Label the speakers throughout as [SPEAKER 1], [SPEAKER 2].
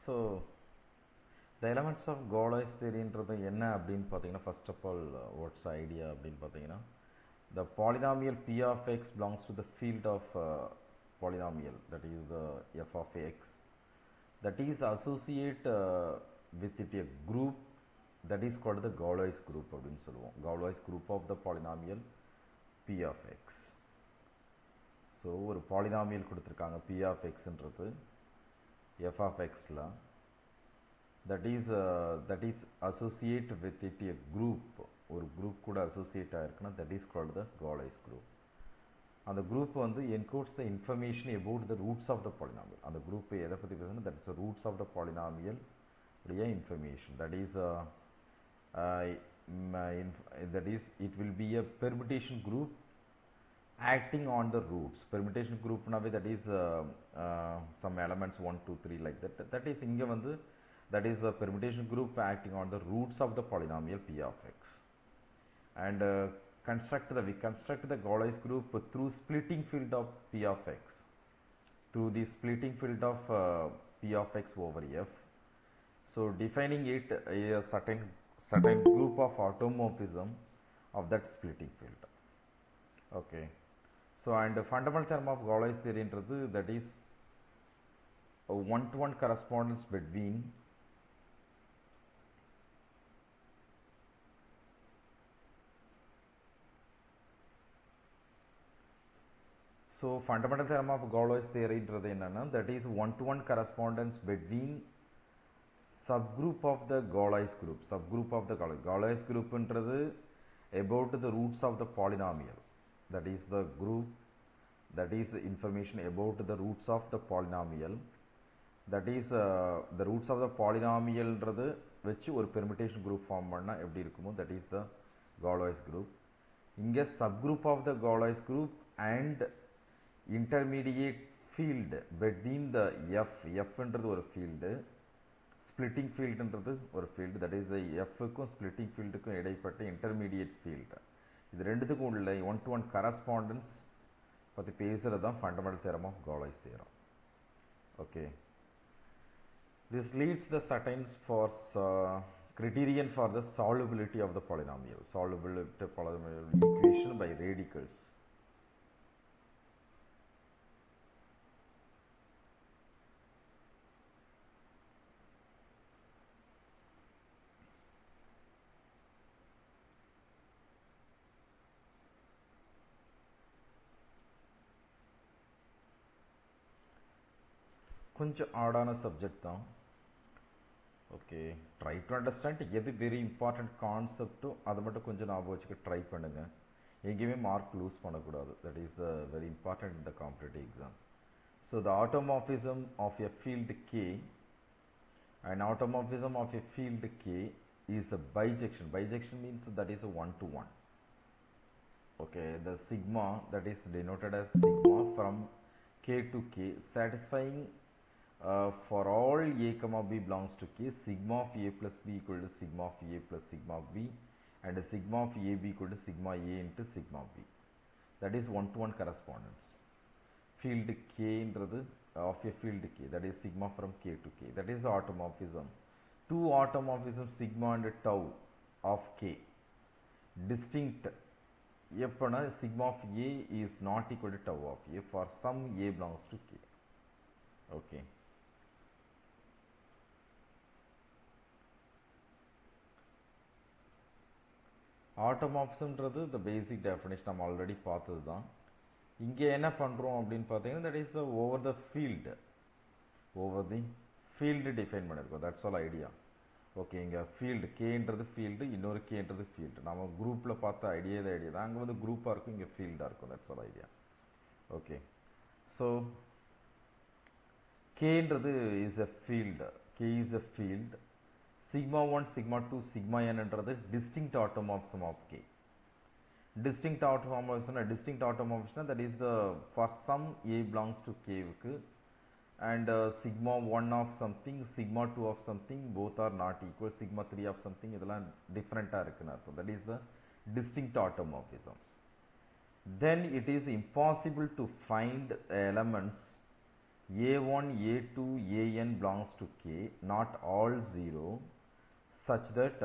[SPEAKER 1] So the elements of Galois theory என்றது என்ன அப்படின்னு பார்த்தீங்கன்னா, first of all, what's the idea அப்படின்னு பார்த்தீங்கன்னா, the polynomial p of x belongs to the field of polynomial, that is the f of x, that is associate with it a group that is called the Galois group அப்படின்னு சொல்லுவோம். Galois group of the polynomial p of x. So ஒரு polynomial கொடுத்திருக்காங்க p of x என்றது f of x ல, that is associate with it a group, ஒரு group கூட associate ஆயிருக்குன்னா that is called the Galois group. அந்த group வந்து encodes the information about the roots of the polynomial. அந்த group எதை பற்றி பேசுனா, that is the roots of the polynomial உடைய information, that is it will be a permutation group acting on the roots. Permutation group naவே that is some elements 1 2 3 like that, that is இங்க வந்து that is the permutation group acting on the roots of the polynomial p of x. And we construct the Galois group through splitting field of p of x, through the splitting field of p of x over f. So defining it a certain group of automorphism of that splitting field. Okay. So and the fundamental theorem of Galois theory என்றது that is a one-to-one correspondence between fundamental theorem of Galois theory என்றது என்னன்னா, that is one-to-one correspondence between subgroup of the Galois group. Subgroup of the Galois group என்றது about the roots of the polynomial, that is the group, that is information about the roots of the polynomial, that is the roots of the polynomial என்றது வச்சு ஒரு permutation group form பண்ணா எப்படி இருக்குமோ, that is the Galois group. இங்க subgroup of the Galois group and intermediate field between the f என்றது ஒரு field, splitting field என்றது ஒரு field, that is the f க்கும் splitting field க்கும் இடைப்பட்ட intermediate field. இது ரெண்டுத்துக்கும் உள்ள one to one correspondence பத்தி பேசுறது தான் fundamental theorem of Galois theorem. Okay. This leads the certains for criterion for the solubility of the polynomial, solubility polynomial equation by radicals. கொஞ்சம் ஆடான சப்ஜெக்ட் தான். ஓகே, ட்ரை டு அண்டர்ஸ்டாண்ட் எது very important கான்செப்ட்டோ அதை மட்டும் கொஞ்சம் ஞாபகம் வச்சுக்க ட்ரை பண்ணுங்கள். எங்கேயுமே மார்க் லூஸ் பண்ணக்கூடாது. That is the very important in the competitive exam. So the automorphism of a field K, and automorphism of a field K is a bijection. Bijection means that is a one-to-one. Okay, the sigma that is denoted as sigma from k to k, satisfying for all a comma b belongs to k, sigma of a plus b equal to sigma of a plus sigma of b, and sigma of a b equal to sigma a into sigma b. That is one-to-one correspondence. Field k என்றது of a field k, that is sigma from k to k, that is automorphism. Two automorphism sigma and tau of k distinct எப்பனா sigma of a is not equal to tau of a for some a belongs to k. Okay. ஆட்டோமார்ஃபிசம்ன்றது the basic definition நம்ம already பார்த்தது தான். இங்கே என்ன பண்ணுறோம் அப்படின்னு பார்த்தீங்கன்னா, that is the over the field define பண்ணியிருக்கோம். That's all idea. ஓகே, இங்கே ஃபீல்டு கேன்றது ஃபீல்டு, இன்னொரு கேன்றது ஃபீல்டு. நம்ம குரூப்பில் பார்த்த ஐடியா தான். அங்கே வந்து குரூப்பாக இருக்கும், இங்கே ஃபீல்டாக இருக்கும். That's all idea. Okay, so கேன்றது is a field. K is a field. sigma 1, sigma 2, sigma n என்றது distinct automorphism of k. Distinct automorphism that is the for some a belongs to k க்கு, and sigma 1 of something, sigma 2 of something, both are not equal, sigma 3 of something இதெல்லாம் டிஃப்ரெண்ட்டாக இருக்குன்னு அர்த்தம். That is the distinct automorphism. Then it is impossible to find elements a1 a2 an belongs to k, not all 0, such that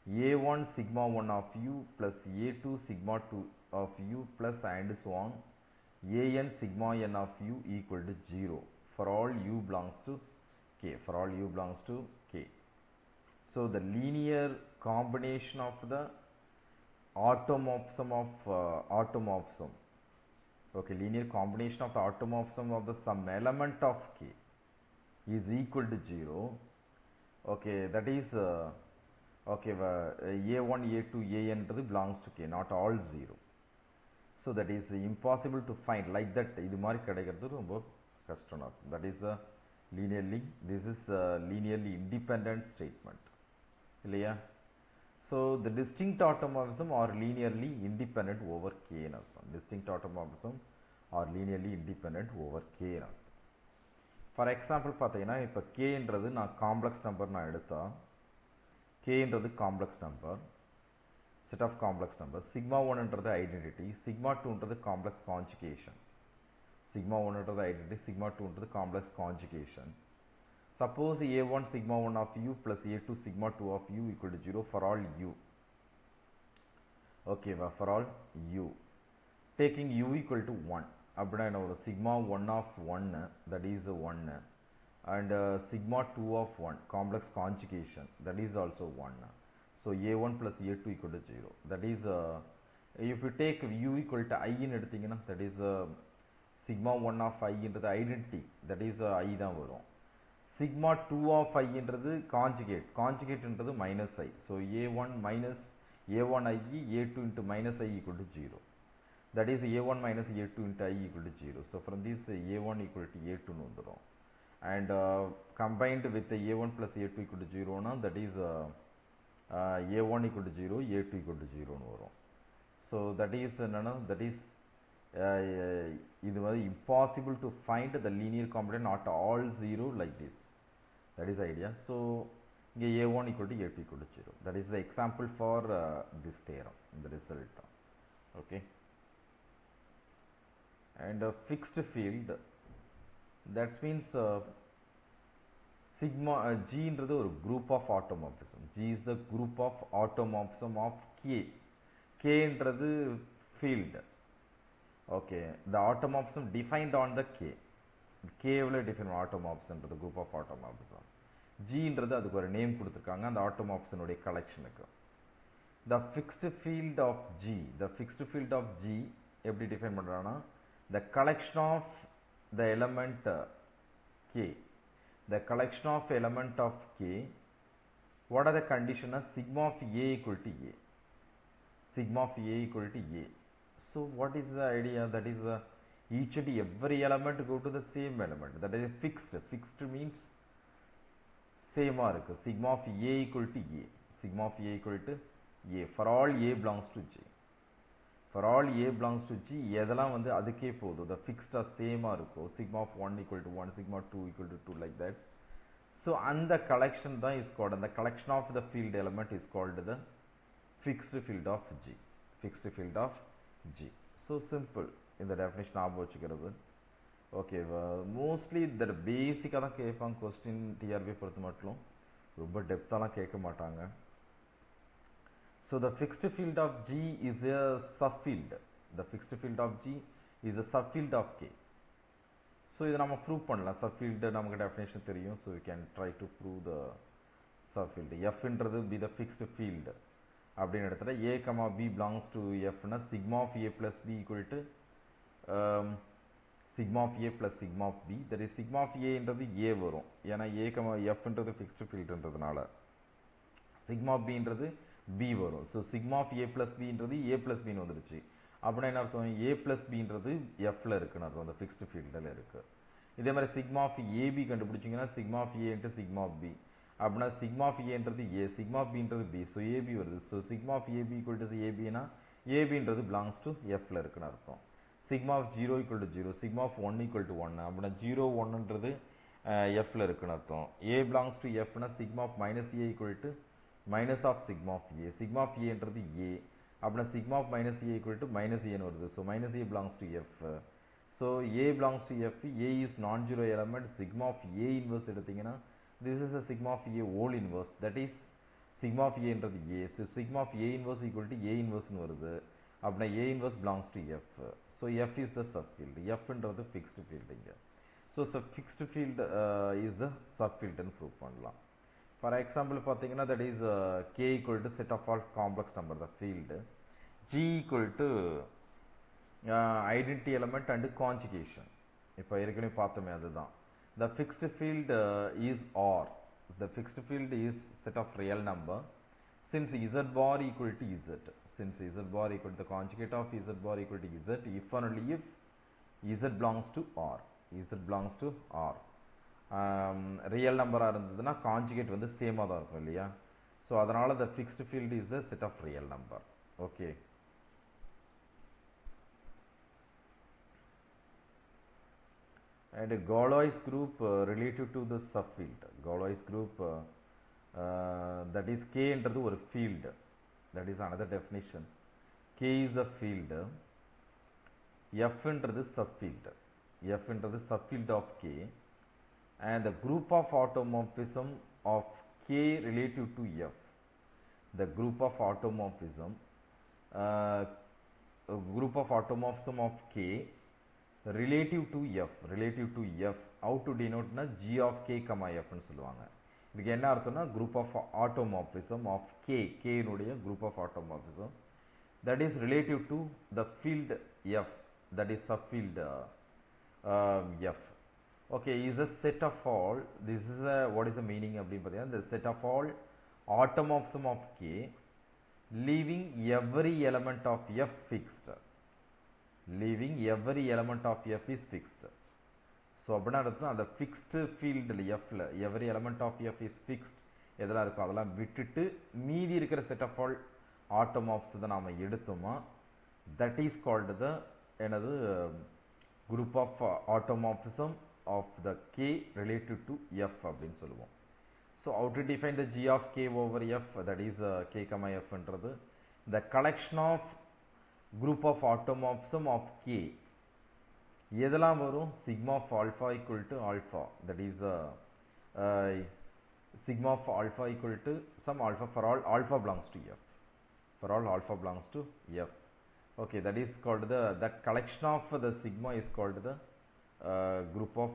[SPEAKER 1] a1 sigma 1 of u plus a2 sigma 2 of u plus and so on an sigma n of u equal to 0 for all u belongs to k, for all u belongs to k. So the linear combination of the automorphism of automorphism, okay, linear combination of the automorphism of the some element of k is equal to 0. Okay, that is okay, a1 a2 an belongs to k, not all 0. So that is impossible to find like that. இது மாதிரி கிடைக்கிறது ரொம்ப கஷ்டம். That is the linearly, this is linearly independent statement இல்லையா? So the distinct automorphism are linearly independent over k ன்னு அர்த்தம். Distinct automorphism are linearly independent over k ன்னு அர்த்தம். For example பார்த்தீங்கன்னா இப்போ k ன்றது நான் காம்ப்ளெக்ஸ் நம்பர் நான் எடுத்தா, k ன்றது complex number, set of complex numbers, sigma 1 ன்றது identity, sigma 2 ன்றது complex conjugation, sigma 1 ன்றது identity, sigma 2 ன்றது complex conjugation. Suppose a1 sigma 1 of u plus a2 sigma 2 of u equal to 0 for all u. Okay, for all u, taking u equal to 1, அப்படின்னா என்ன ஒரு sigma 1 of 1 that is 1 and sigma 2 of 1 complex conjugation that is also 1. So a1 plus a2 equal to 0. That is if you take u equal to I ன்னு எடுத்தீங்கன்னா that is sigma 1 of I ன்றது identity, that is I தான் வரும். sigma 2 of I ன்றது conjugate, conjugate ன்றது minus I. So a1 minus a1 I a2 into minus I equal to 0. That is a1 minus a2 into I equal to 0. So from this a1 equal to a2 ன்னு வந்துரும். And combined with the a1 plus a2 equal to 0 னா that is a1 equal to 0, a2 equal to 0 ன்னு வரும். So that is that is இது வந்து impossible to find the linear combination not all 0 like this. That is the idea. So இங்கே a1 equal to a2 equal to 0. That is the example for this theorem, the result. Okay. And fixed field, that means sigma G ன்றது ஒரு group of automorphism. G is the group of automorphism of K. K ன்றது field. Okay, the automorphism defined on the K. K will define automorphism ன்றது group of automorphism. G ன்றது அதுக்கு ஒரு name கொடுத்திருக்காங்க அந்த automorphism உடைய கலெக்ஷனுக்கு. The fixed field of G, the fixed field of G எப்படி define பண்றாங்கன்னா the collection of the element K. The collection of element of K, what are the conditions? Sigma of A equal to A. Sigma of A equal to A. So what is the idea? That is each and every element go to the same element. That is fixed. Fixed means same arc. Sigma of A equal to A. Sigma of A equal to A. For all A belongs to G. For all A belongs to G, எதெல்லாம் வந்து அதுக்கே போதும், the fixed are same இருக்கும், sigma of 1 equal to 1, sigma 2 equal to 2 like that. So அந்த collection தான் is called, the collection of the field element is called the fixed field of G. Fixed field of G. So simple, இந்த definition ஞாபகம் வச்சுக்கிறது. Okay, mostly இந்த பேசிக்காக தான் கேட்பாங்க question TRP பொறுத்த மட்டும், ரொம்ப டெப்த்தாலாம் கேட்க மாட்டாங்க. So the fixed field of G is a subfield. The fixed field of G is a subfield of K. So இதை நம்ம ப்ரூவ் பண்ணலாம். subfield நமக்கு டெஃபினேஷன் தெரியும். So we can try to prove the subfield. F ன்றது be the fixed field அப்படின்னு எடுத்துட்டா A, B belongs to F னா sigma of A plus B equal to sigma of A plus sigma of B. That is sigma of A ன்றது A வரும். ஏன்னா A, F ன்றது fixed field ன்றதுனால. sigma of B ன்றது B வரும். So sigma of A plus பின்றது A plus பின்னு வந்துருச்சு. அப்படின்னா என்ன அர்த்தம்? ஏ பிளஸ் பின்றது எஃப்ல இருக்குன்னு அர்த்தம், அந்த ஃபிக்ஸ்டு ஃபீல்டில் இருக்கு. இதே மாதிரி சிக்மா ஆஃப் ஏபி கண்டுபிடிச்சிங்கன்னா sigma of A into sigma of B. அப்படின்னா சிக்மா ஆஃப் ஏன்றது ஏ, சிக்மா ஆஃப் பின்றது பி. ஸோ ஏபி வருது. So sigma of AB equal to ஏபினா ஏபின்றது பிலாங்ஸ் டு எஃப்ல இருக்குன்னு அர்த்தம். Sigma of 0 equal to 0, sigma of 1 equal to 1. அப்படின்னா 0, 1ன்றது எஃப்ல இருக்குன்னு அர்த்தம். ஏ பிலாங்ஸ் டு எஃப்னா sigma of minus A equal to minus of sigma of A. Sigma of A என்றது A. அப்படின்னா sigma of minus A equal to minus A வருது. So minus A belongs to F. So A belongs to F, A is non-zero element, sigma of A inverse எடுத்தீங்கன்னா this is the sigma of A whole inverse, that is sigma of A என்றது A, so sigma of A inverse equal to A inverse னு வருது, அப்படின்னா A inverse belongs to F, so F is the subfield, F என்றது fixed field இங்க, so fixed field is the subfield னு prove பண்ணலாம். For example பார்த்தீங்கன்னா that is K equal to set of all complex number, the field, G equal to identity element and conjugation. இப்போ ஏற்கனவே பார்த்தோமே அதுதான். The fixed field is R. The fixed field is set of real number. Since Z bar equal to Z. Since Z bar equal to the conjugate of Z bar equal to Z, if and only if Z belongs to R. Z belongs to R. Real number இருந்ததுன்னா conjugate வந்து சேமாக தான் இருக்கும் இல்லையா? So அதனால the fixed field is the set of real number. Okay. And a Galois group relative to the subfield. Galois group that is K என்றது ஒரு field. That is another definition. K is the field. F என்றது subfield. F என்றது subfield of K. And the group of automorphism of K relative to F. The group of automorphism of K relative to F, how to denote na G of K comma F னு சொல்லுவாங்க. இதுக்கு என்ன அர்த்தம்னா group of automorphism of K னுடைய group of automorphism that is relative to the field F, that is subfield F. Okay, is the set of all, this is what is the meaning அப்படின்னு பார்த்தீங்கன்னா, the set of all automorphism of K leaving every element of F fixed. Leaving every element of F is fixed. So அப்படின்னா அர்த்தம் அந்த fixed field Fல every element of F is fixed எதெல்லாம் இருக்கும் அதெல்லாம் விட்டுட்டு மீதி இருக்கிற set of all automorphs தான் நாம எடுத்தோமா, that is called the என்னது group of automorphism of the K related to F அப்படின்னு சொல்லுவோம். So how to define the G of K over F, that is K comma F என்றது the collection of group of automorphism of K எதெல்லாம் வரும் sigma of alpha equal to alpha, that is sigma of alpha equal to some alpha for all alpha belongs to F, for all alpha belongs to F. Okay, that is called that collection of the sigma is called the group of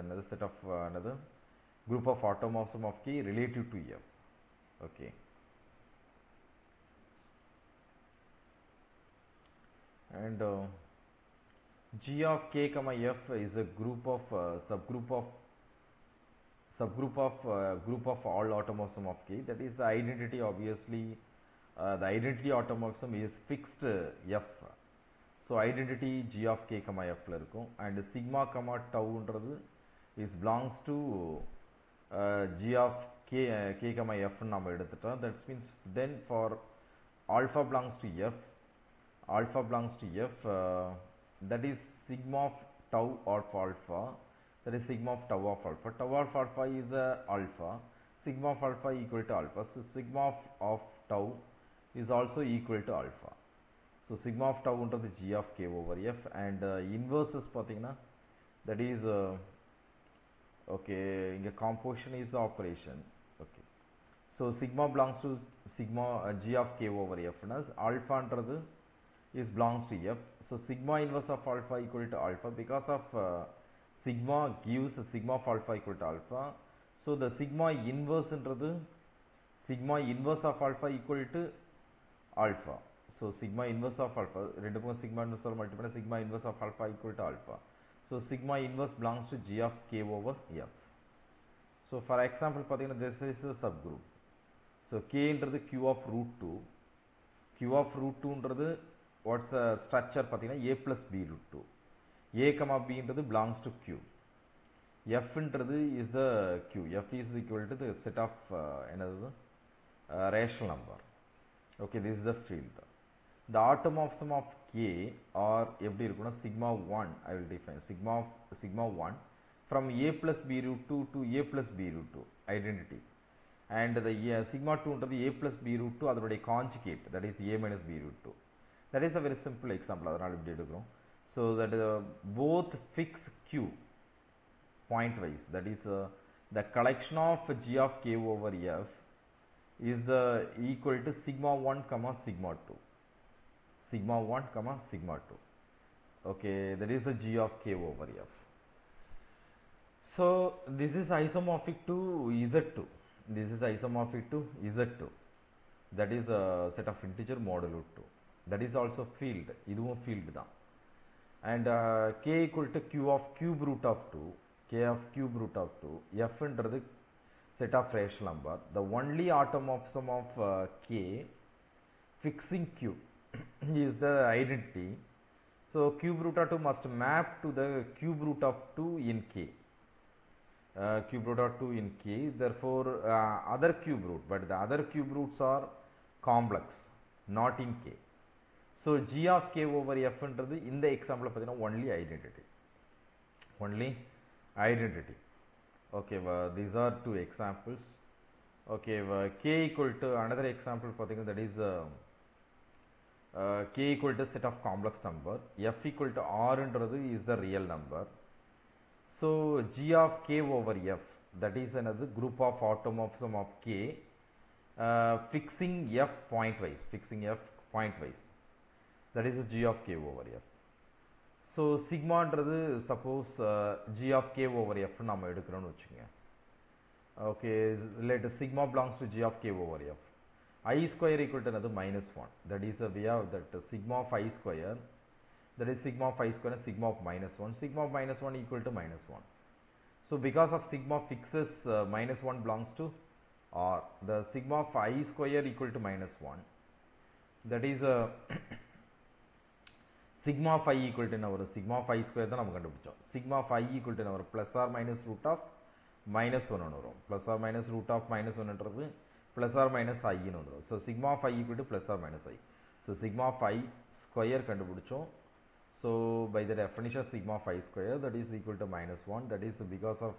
[SPEAKER 1] another set of another group of automorphism of K relative to F. Okay. And G of K comma F is a group of subgroup of all automorphism of K, that is the identity. Obviously the identity automorphism is fixed F, so identity G of K comma F ல இருக்கும், and sigma comma tau ன்றது is belongs to G of K comma F ன்னு நாம எடுத்துட்டோம். That means then for alpha belongs to F, that is sigma of tau of alpha, that is sigma of tau of alpha. Tau of alpha is alpha, sigma of alpha equal to alpha, so sigma of tau is also equal to alpha. So sigma of tau into the G of K over F, and inverses பார்த்தீங்கன்னா that is okay, இங்க composition is the operation. Okay, so sigma belongs to sigma G of K over F as alpha ன்றது is belongs to F, so sigma inverse of alpha equal to alpha, because of sigma gives sigma of alpha equal to alpha, so the sigma inverse of alpha equal to alpha, so sigma inverse of alpha ரெண்டு பக்கம் sigma inverse ஓட multiply பண்ணா sigma inverse of alpha equal to alpha, so sigma inverse belongs to G of K over F. So for example பார்த்தீங்கன்னா this is a subgroup, so K ன்றது Q of root 2, Q of root 2 ன்றது what's a structure பார்த்தீங்கன்னா A plus B root 2, A comma B ன்றது belongs to Q, F ன்றது is the Q, F is equal to the set of என்னது rational number. Okay, this is the field. The automorphism of K or எப்படி இருக்கும்னா sigma 1, I will define sigma 1 from A plus B root 2 to A plus B root 2 identity, and the sigma 2 ன்றது A plus B root 2 அதனுடைய conjugate, that is A minus B root 2. That is a very simple example, அதனால இப்படி எடுக்கிறோம். So that both fix q pointwise, that is the collection of g of k over f is the equal to sigma 1 comma sigma 2, sigma 1 comma sigma 2. Okay, that is the g of k over f. So this is isomorphic to z2, this is isomorphic to z2, that is a set of integer modulo 2, that is also field, இதுவும் field தான். And k equal to q of cube root of 2, k of cube root of 2, f என்றது set of rational number, the only automorphism of k fixing q is the identity. So cube root of 2 must map to the cube root of 2 in k, cube root of 2 in k, therefore other cube root, but the other cube roots are complex, not in k. So g of k over f என்றது இந்த example பார்த்தீங்கன்னா only identity, only identity. Okay, these are two examples. Okay, k equal to another example பார்த்தீங்கன்னா that is k equal to set of complex number, f equal to r என்றது is the real number. So g of k over f, that is another group of automorphism of k fixing f pointwise, fixing f pointwise, that is g of k over f. So sigma என்றது suppose g of k over f நாம எடுக்கிறோம்னு வச்சுக்கோங்க. Okay, let sigma belongs to g of k over f. I square equal to another minus 1, that is we have that sigma of I square, that is sigma of I square and sigma of minus 1, sigma of minus 1 equal to minus 1. So because of sigma fixes minus 1 belongs to r, the sigma of I square equal to minus 1, that is sigma of I equal to our sigma of I square தான் நம்ம கண்டுபிடிச்சோம், sigma of I equal to our plus or minus root of minus 1 வரும், plus or minus root of minus 1 என்றது plus or minus I ன்னு வந்துரும். So sigma of I equal to plus or minus I. So sigma of I square கண்டுபிடிச்சோம். So by the definition sigma of I square, that is equal to minus 1, that is because of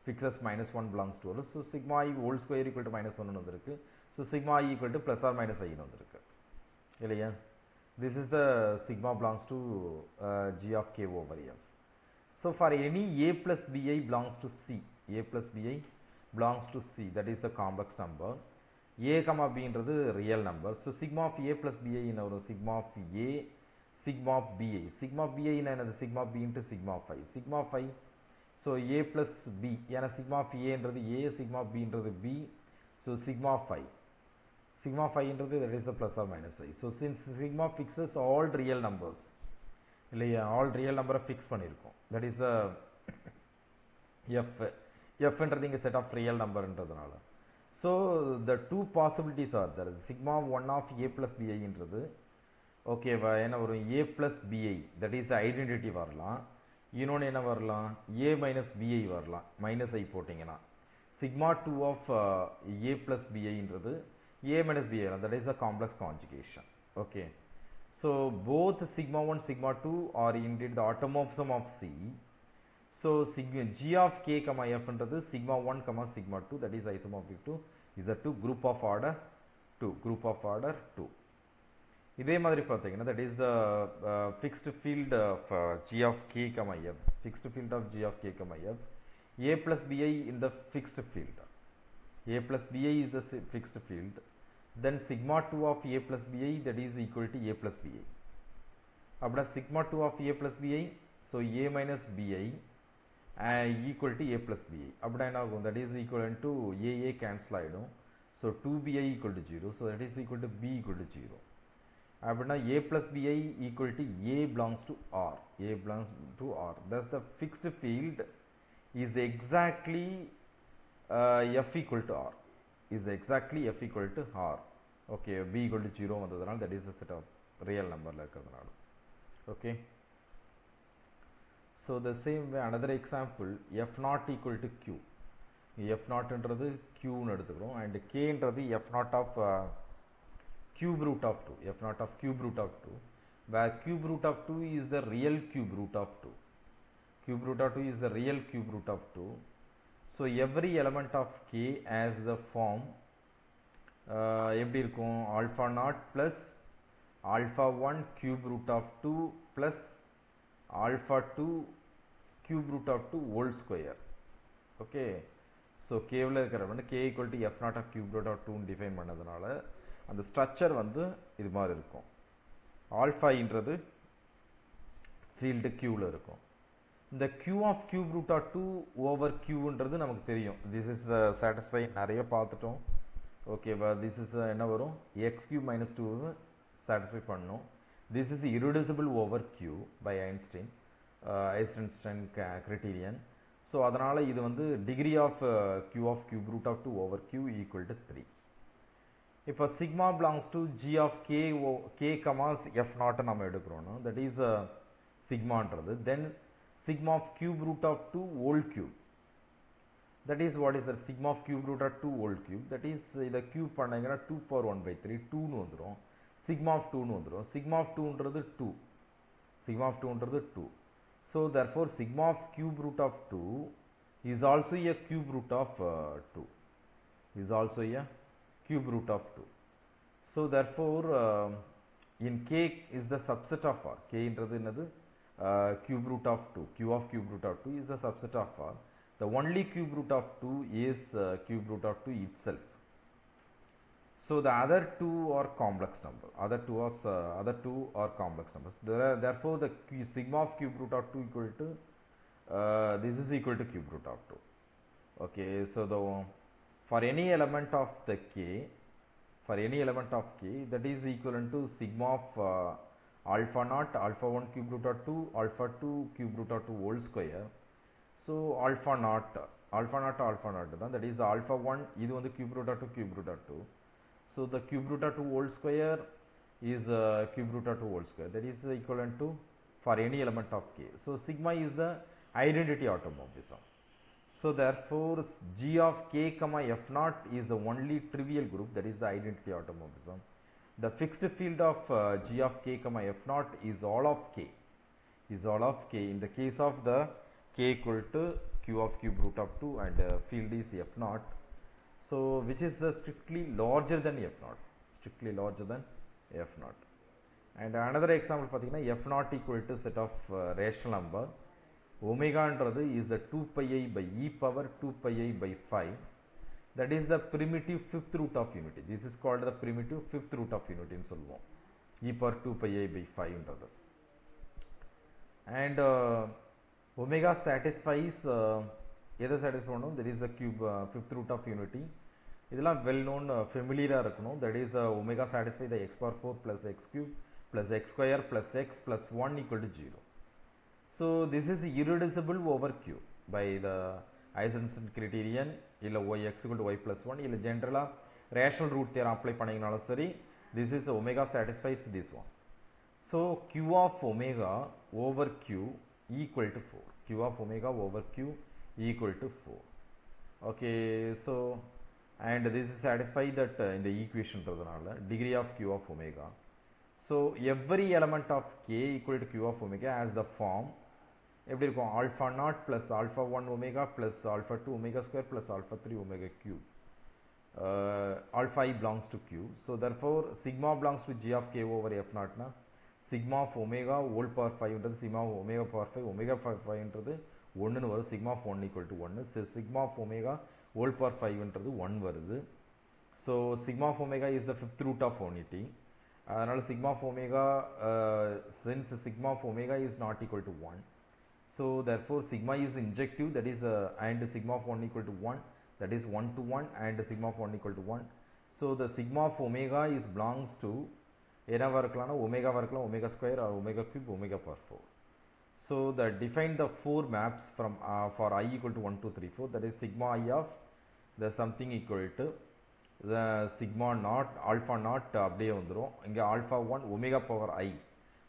[SPEAKER 1] fixes minus 1 belongs to us. So sigma I whole square equal to minus 1 வந்திருக்கு. So sigma I equal to plus or minus I ன்னு வந்திருக்கு இல்லையா. This is the sigma belongs to g of k over f. So for any a plus bi belongs to c, a plus bi belongs to c, that is the complex number, a comma b என்றது real number. So sigma of a plus bi in our sigma of a, sigma of bi, sigma bi in another sigma b into sigma of I, sigma of I. So a plus b, ஏன்னா sigma of a என்றது a, sigma of b என்றது b, so sigma of I, sigma of I என்றது that is the plus or minus I. So since sigma fixes all real numbers இல்லையா, all real number fix பண்ணிருக்கோம், that is the f, f என்றது இங்க set of real number என்றதுனால. So the two possibilities are there, sigma 1 of a plus bi என்றது okay என்ன வரும், a plus bi, that is the identity வரலாம், இன்னொன்று என்ன வரலாம், a minus bi வரலாம், minus I போட்டிங்கன்னா sigma 2 of a plus bi என்றது a minus b, that is a complex conjugation. Okay, so both sigma 1 sigma 2 are indeed the automorphism of c. So sigma g of k comma f என்றது sigma 1 comma sigma 2, that is isomorphic to z2, group of order 2, group of order 2. இதே மாதிரி பார்த்தீங்கன்னா that is the fixed field of g of k comma f, fixed field of g of k comma f, a plus bi in the fixed field, a plus bi is the fixed field, then sigma 2 of a plus bi, that is equal to a plus bi. அப்படின்னா sigma 2 of a plus bi, so a minus bi equal to a plus bi. அப்படின்னா என்ன ஆகும், that is equivalent to a cancel ஆயிடும், so 2bi equal to 0, so that is equal to b equal to 0. அப்படின்னா a plus bi equal to a belongs to r, a belongs to r, thus the fixed field is exactly f equal to r, is exactly f equal to r. Okay, b equal to 0 வந்ததனால that is the set of real numberல இருக்கிறதுனால. Okay, so the same way another example, f naught equal to q, f naught என்றது q ன்னு எடுத்துக்கிறோம், and k என்றது f naught of cube root of 2, f naught of cube root of 2, where cube root of 2 is the real cube root of 2, cube root of 2 is the real cube root of 2. So every element of k has the form எப்படி இருக்கும், alpha naught plus alpha 1 cube root of 2 plus alpha 2 cube root of 2 whole square. Okay, so k ல இருக்கிற வந்து k equal to f naught of cube root of 2 define பண்ணதுனால அந்த structure வந்து இது மாதிரி இருக்கும். ஆல்ஃபா இன்றது ஃபீல்டு q ல இருக்கும். இந்த q of cube root of 2 over q ன்றது நமக்கு தெரியும். this is the satisfy நிறைய பார்த்துட்டோம். ஓகேவா, this is என்ன வரும், x cube minus 2 satisfy பண்ணணும். this is irreducible over q by Einstein criterion. so அதனால இது வந்து degree of q of cube root of 2 over q equal to 3. இப்போ sigma belongs to g of k comma f naught நம்ம எடுக்கிறோம். that is sigmaன்றது then sigma of cube root of 2 whole cube, that is what is the sigma of cube root of 2 whole cube, that is இத cube பண்ணீங்கன்னா 2 power 1 by 3 2 னு வந்துரும். sigma of 2 னு வந்துரும். sigma of 2 ன்றது 2, sigma of 2 ன்றது 2. so therefore sigma of cube root of 2 is also a cube root of 2, is also a cube root of 2. so therefore in k is the subset of r, k ன்றது என்னது, cube root of 2, q of cube root of 2 is the subset of r. the only cube root of 2 is cube root of 2 itself. so the other two are complex number, other two are complex numbers. Therefore the sigma of cube root of 2 equal to this is equal to cube root of 2. okay, so the for any element of the k, for any element of k, that is equivalent to sigma of alpha naught alpha 1 cube root of 2 alpha 2 cube root of 2 whole square. so alpha naught தான், that is alpha 1 இது வந்து cube root of 2 cube root of 2. so the cube root of 2 whole square is cube root of 2 whole square, that is equivalent to for any element of k. so sigma is the identity automorphism. so therefore g of k comma f naught is the only trivial group, that is the identity automorphism. the fixed field of g of k comma f naught is all of k, in the case of the k equal to q of cube root of 2 and field is f naught. so which is the strictly larger than f naught, strictly larger than f naught. and another example pathina f naught equal to set of rational number, omega ன்றது is the 2 pi I by e power 2 pi I by 5, that is the primitive fifth root of unity. this is called the primitive fifth root of unity ன்னு சொல்லுவோம், e power 2 pi I by 5 ன்றது. and omega satisfies எதை satisfy பண்ணும், that is the cube fifth root of unity. இதெல்லாம் well known familiar இருக்கணும், that is omega satisfy the x power 4 plus x cube plus x square plus x plus 1 equal to 0. so this is irreducible over q by the Einstein criterion. இல்ல y x equal to y plus 1 இல்ல general rational root theorem apply பண்ணீங்கனாலும் சரி, this is omega satisfies this one. so q of omega over q equal to 4, q of omega over q equal to 4. okay, so and this is satisfy that in the equation ன்றதுனால degree of q of omega. so every element of k equal to q of omega has the form எப்படி இருக்கும், alpha naught plus alpha 1 omega plus alpha 2 omega square plus alpha 3 omega cube. alpha I belongs to q. so therefore sigma belongs to g of k over f naught na sigma of omega whole power 5 ன்றது sigma of omega power 5 omega power 5 ன்றது 1 ன்னு வரும், sigma of 1 equal to 1. so sigma of omega whole power 5 ன்றது 1 வருது. so sigma of omega is the fifth root of unity. அதனால sigma of omega since sigma of omega is not equal to 1, so therefore sigma is injective, that is and sigma of 1 equal to 1, that is 1 to 1 and sigma of 1 equal to 1. so the sigma of omega is belongs to என்னவா இருக்கலாம்னா ஒமேகாவா இருக்கலாம், omega square or omega cube omega power 4. so that define the four maps from for I equal to 1 2 3 4, that is sigma I of the something equal to the sigma naught alpha naught அப்படியே வந்துரும். இங்க alpha 1 omega power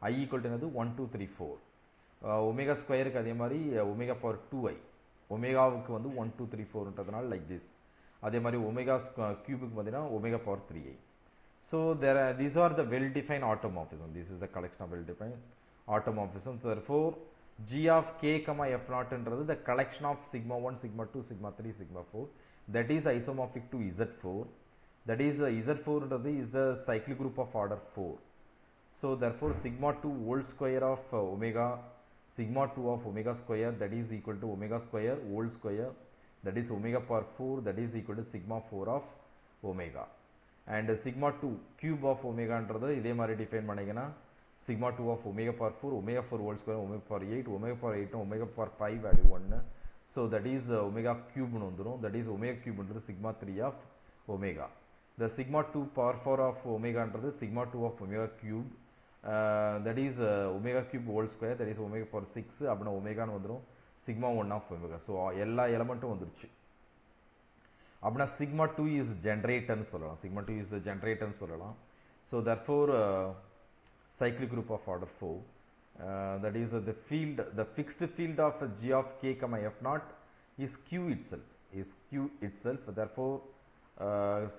[SPEAKER 1] I equal to என்னது 1 2 3 4. Omega ஸ்கொயருக்கு அதே மாதிரி omega power 2i, ஒமேகாவுக்கு வந்து 1 2 3 4ன்றதுனால like this. அதே மாதிரி ஒமேகா கியூபுக்கு பார்த்தீங்கன்னா omega power 3i. so these are the well defined automorphism, this is the collection of well defined automorphism. therefore g of k comma f naught ன்றது the collection of sigma 1 sigma 2 sigma 3 sigma 4, that is isomorphic to z4, that is z4 ன்றது is the cyclic group of order 4. so therefore sigma 2 whole square of omega sigma 2 of omega square, that is equal to omega square whole square, that is omega power 4, that is equal to sigma 4 of omega. And sigma 2 cube of omega என்றது இதே மாதிரி define பண்ணிங்கன்னா sigma 2 of omega power 4, omega 4 whole square, omega power 8, omega power 8 omega power 5 value 1. So that is omega cube னு வந்துரும். That is omega cube என்றது sigma 3 of omega. The sigma 2 power 4 of omega என்றது sigma 2 of omega cube, that is omega cube whole square, that is omega power 6 அப்படினா omega னு வந்துரும் sigma 1 of omega. So எல்லா எலிமெண்ட்டும் வந்துருச்சு. அப்படினா sigma 2 is generator னு சொல்லலாம். Sigma 2 is the generator னு சொல்லலாம். So therefore cyclic group of order 4, that is the fixed field of g of k comma f naught is q itself. Therefore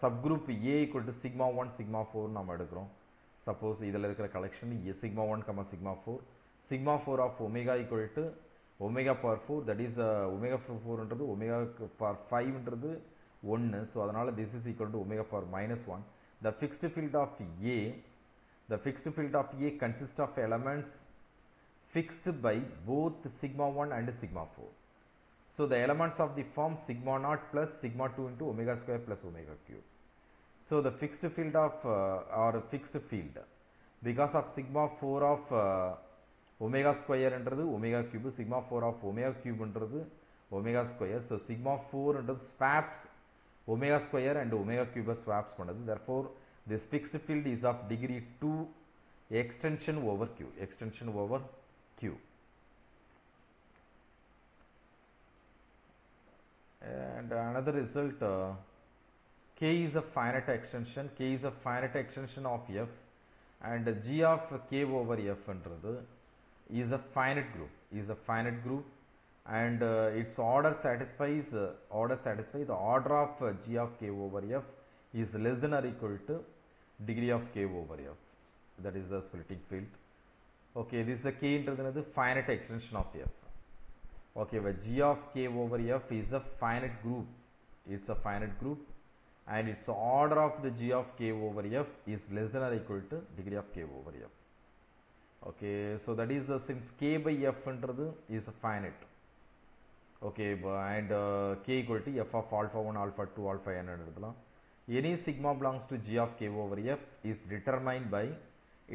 [SPEAKER 1] subgroup A equal to sigma 1 sigma 4 நாம எடுக்கிறோம். Suppose இதில் இருக்கிற collection sigma 1 comma sigma 4, sigma 4 of omega equal to omega power 4, that is omega 4 என்றது omega power 5 என்றது 1. So அதனால this is equal to omega power minus 1. The fixed field of A consists of elements fixed by both sigma 1 and sigma 4. So the elements of the form sigma naught plus sigma 2 into omega square plus omega cube. So the fixed field of or fixed field because of sigma 4 of omega square என்றது omega cube, sigma 4 of omega cube என்றது omega square. So sigma 4 என்றது swaps omega square and omega cube swaps பண்ணது. Therefore this fixed field is of degree 2 extension over q. And another result, k is a finite extension of f, and g of k over f என்றது is a finite group, and its order satisfies the order of g of k over f is less than or equal to degree of k over f. That is the splitting field. Okay, this is the k என்றது finite extension of f. Okay, but g of k over f is a finite group. It's a finite group, and its order of the g of k over f is less than or equal to degree of k over f. Okay, so that is the, since k by f என்றது is a finite. Okay, and k equal to f of alpha 1, alpha 2, alpha n எடுத்துலாம். Any sigma belongs to g of k over f is determined by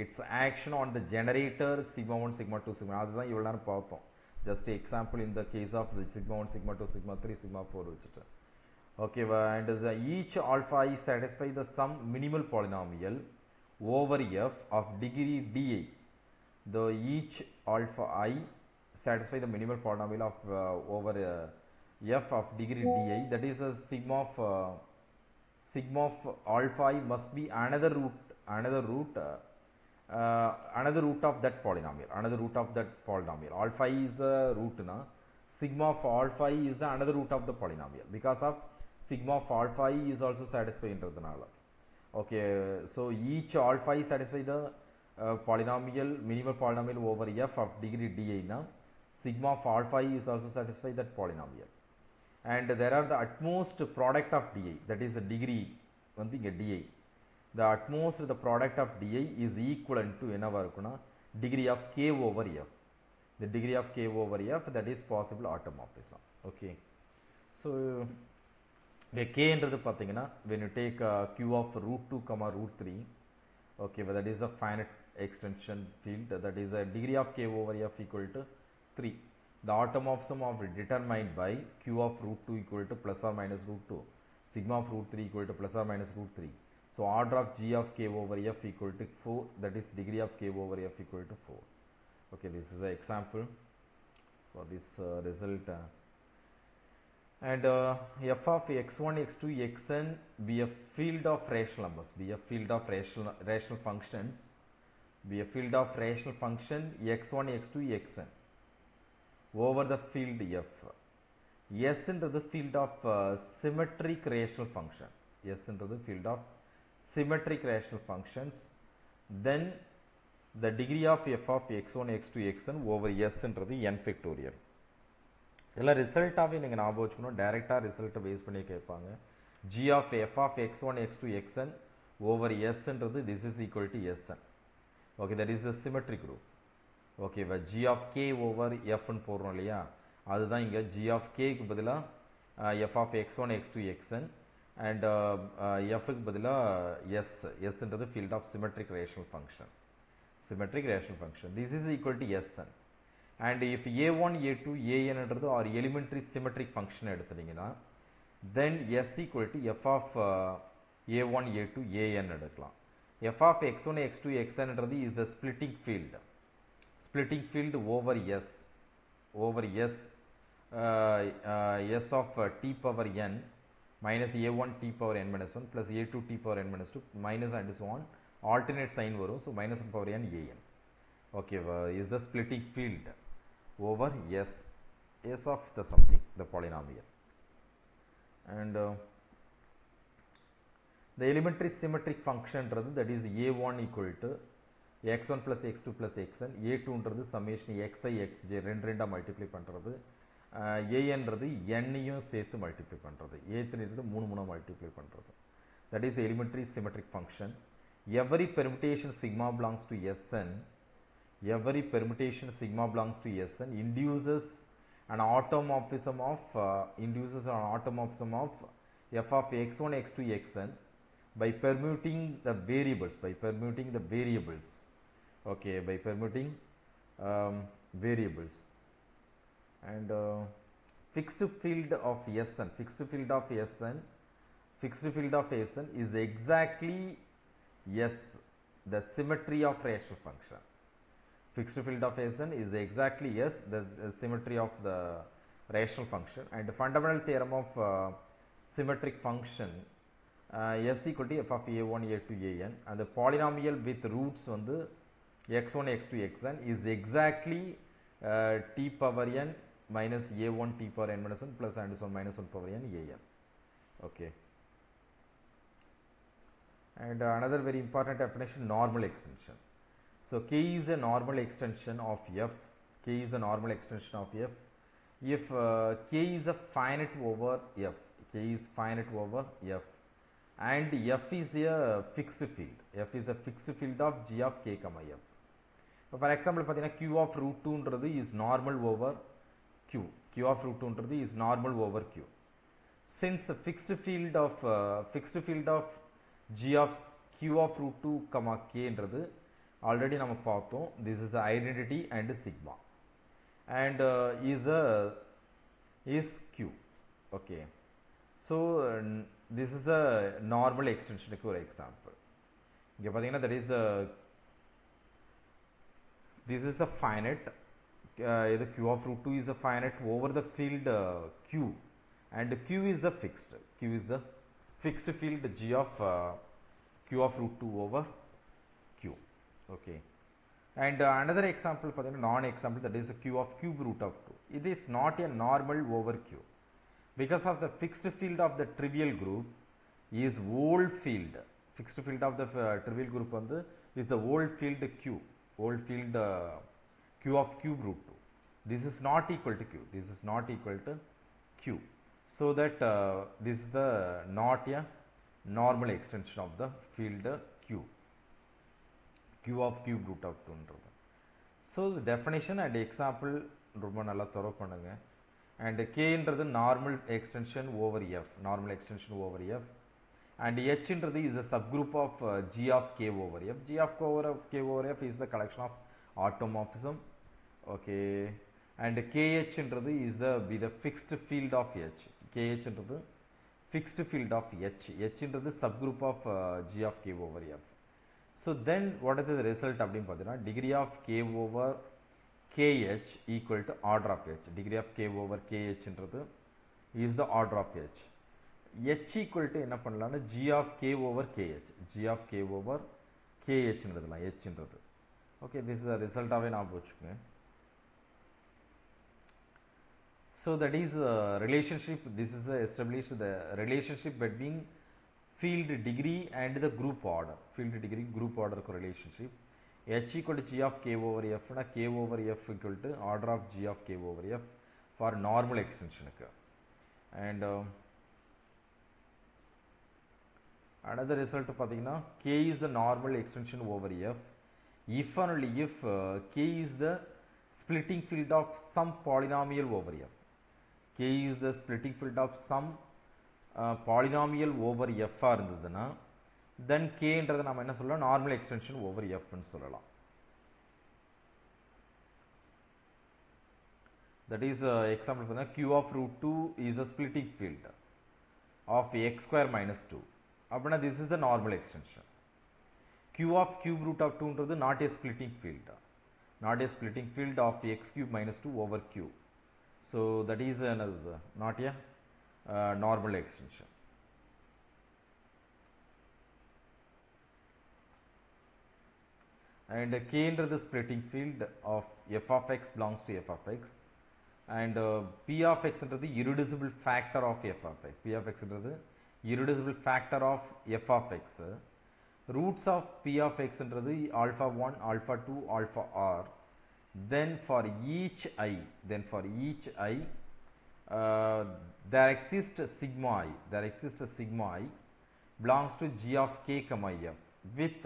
[SPEAKER 1] its action on the generator sigma 1, sigma 2, sigma. அதுதான் இவ்வளவு நேரம் பார்த்தோம். Just example in the case of the sigma 1, sigma 2, sigma 3, sigma 4 வச்சுட்டு. Okay, and each alpha I satisfy the sum minimal polynomial over f of degree di. The each alpha I satisfy the minimal polynomial of over f of degree di, that is a sigma of alpha I must be another root of that polynomial. Alpha I is a root na, sigma of alpha I is the another root of the polynomial, because of sigma of alpha I is also satisfied என்றதுனால. Okay, so each alpha I satisfy the minimal polynomial over f of degree di na, sigma of alpha I is also satisfy that polynomial. And there are the utmost product of di, that is the degree வந்து இங்க di. The utmost the product of di is equivalent to என்னவா இருக்கும்னா degree of k over f. The degree of k over f, that is possible automorphism. Okay, so k என்றது பாத்தீங்கன்னா when you take q of root 2 comma root 3, okay, but that is a finite extension field, that is a degree of k over f equal to 3. The automorphism of determined by q of root 2 equal to plus or minus root 2, sigma of root 3 equal to plus or minus root 3. So order of g of k over f equal to 4, that is degree of k over f equal to 4. Okay, this is an example for this result. And f of x1, x2, xn be a field of rational numbers, be a field of rational functions, be a field of rational function x1, x2, xn over the field f. S into the field of symmetric rational function. S into the field of symmetric rational functions. Then the degree of f of x1, x2, xn over s into the n factorial. இதெல்லாம் ரிசல்ட்டாகவே நீங்கள் ஞாபகம் வச்சுக்கணும். டைரெக்டாக ரிசல்ட்டை base பண்ணி கேட்பாங்க. g of f of x1, x2, xn over s என்றது this is equal to sn. Okay, that is the symmetric group. ஓகேவா g of k over f ன்னு போடுறோம் இல்லையா அதுதான் இங்கே g of k க்கு பதிலாக f of x1 x2 xn and f க்கு பதிலாக s ன்றது field of symmetric rational function this is equal to sn and if a1 a2 an ன்றது are elementary symmetric function எடுத்துட்டீங்கன்னா then s equal to f of a1 a2 an எடுக்கலாம் f of x1 x2 xn ன்றது is the splitting field over s s of t power n minus a1 t power n minus 1 plus a2 t power n minus 2 minus and so on alternate sign varum so minus 1 power n an okay is the splitting field over s of the something the polynomial and the elementary symmetric function that is a1 equal to x1 plus x2 plus xn a2 ன்றது summation xi xj ரெண்டா multiply பண்றது an ன்றது n யும் சேர்த்து multiply பண்றது a3 ன்றது மூணு multiply பண்றது that is elementary symmetric function every permutation sigma belongs to sn induces an automorphism of f of x1 x2 xn by permuting the variables okay by permuting variables and fixed field of sn is exactly the symmetry of rational function fixed field of sn is exactly the symmetry of the rational function and the fundamental theorem of symmetric function s equal to f of a1 a2 an and the polynomial with roots வந்து x1 x2 xn is exactly t power n minus a1 t power n minus 1 plus and so on minus 1 power n an okay and another very important definition normal extension so k is a normal extension of f if k is a finite over f and f is a fixed field of g of k comma f for example pathina q of root 2 ன்றது is normal over q is normal over q since fixed field of g of q of root 2 comma k ன்றது already நம்ம பார்த்தோம் this is the identity and sigma and is q okay so this is the normal extension for example இங்க பாத்தீங்கன்னா that is the this is the finite the q of root 2 is a finite over the field q and q is the fixed field g of q of root 2 over q okay and another example non example that is a q of cube root of 2 it is not a normal over q because of the fixed field of the trivial group is whole field fixed field of the trivial group is the whole field q q of cube root 2 this is not equal to q so that this is the not a normal extension of the field q of cube root of 2 ன்றது so the definition and example ரொம்ப நல்லா தரவு பண்ணுங்க and k ன்றது normal extension over f and h ன்றது is a subgroup of g of k over f k over f is the collection of automorphism okay and kh ன்றது is the fixed field of h kh ன்றது fixed field of h ன்றது subgroup of g of k over f so then what is the result அப்படினு பார்த்தீங்கன்னா degree of k over kh equal to order of h degree of k over kh ன்றது is the order of h equal to என்ன பண்ணலாம்னா g of k over kh ன்றதுலாம் h ன்றது okay this is the result ஆவே ஞாபகம் வச்சுக்கோங்க so that is relationship this is established the relationship between field degree and the group order relationship h equal to g of k over f na k over f equal to order of g of k over f for normal extension and another result pathina k is the normal extension over f if only if k is the splitting field of some polynomial over f. K is the splitting field of some polynomial over f ஆ இருந்ததுன்னா then k என்றதை நாம என்ன சொல்லலாம் normal extension over f ன்னு சொல்லலாம். That is example for q of root 2 is a splitting field of x square minus 2. அப்படின்னா this is the normal extension. Q of cube root of 2 என்றது not a splitting field. Not a splitting field of x cube minus 2 over q. So that is another not a normal extension. And k என்றது splitting field of f of x belongs to f of x. And p of x என்றது irreducible factor of f of x. P of x என்றது irreducible factor of f of x. Roots of p of x என்றது alpha 1, alpha 2, alpha r. Then for each i, there exists sigma i. There exists sigma i belongs to g of k comma f with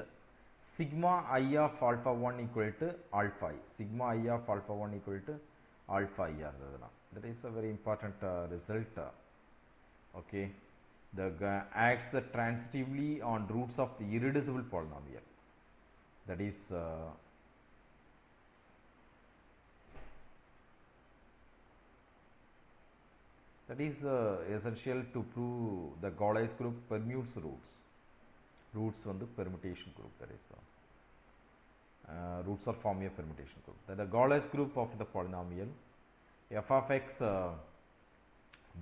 [SPEAKER 1] sigma I of alpha 1 equal to alpha I. Sigma I of alpha 1 equal to alpha I. That is a very important result. Okay. The acts transitively on roots of the irreducible polynomial. That is essential to prove the Galois group permutes roots. Roots on the permutation group. That is roots are forming a permutation group. That the Galois group of the polynomial f of x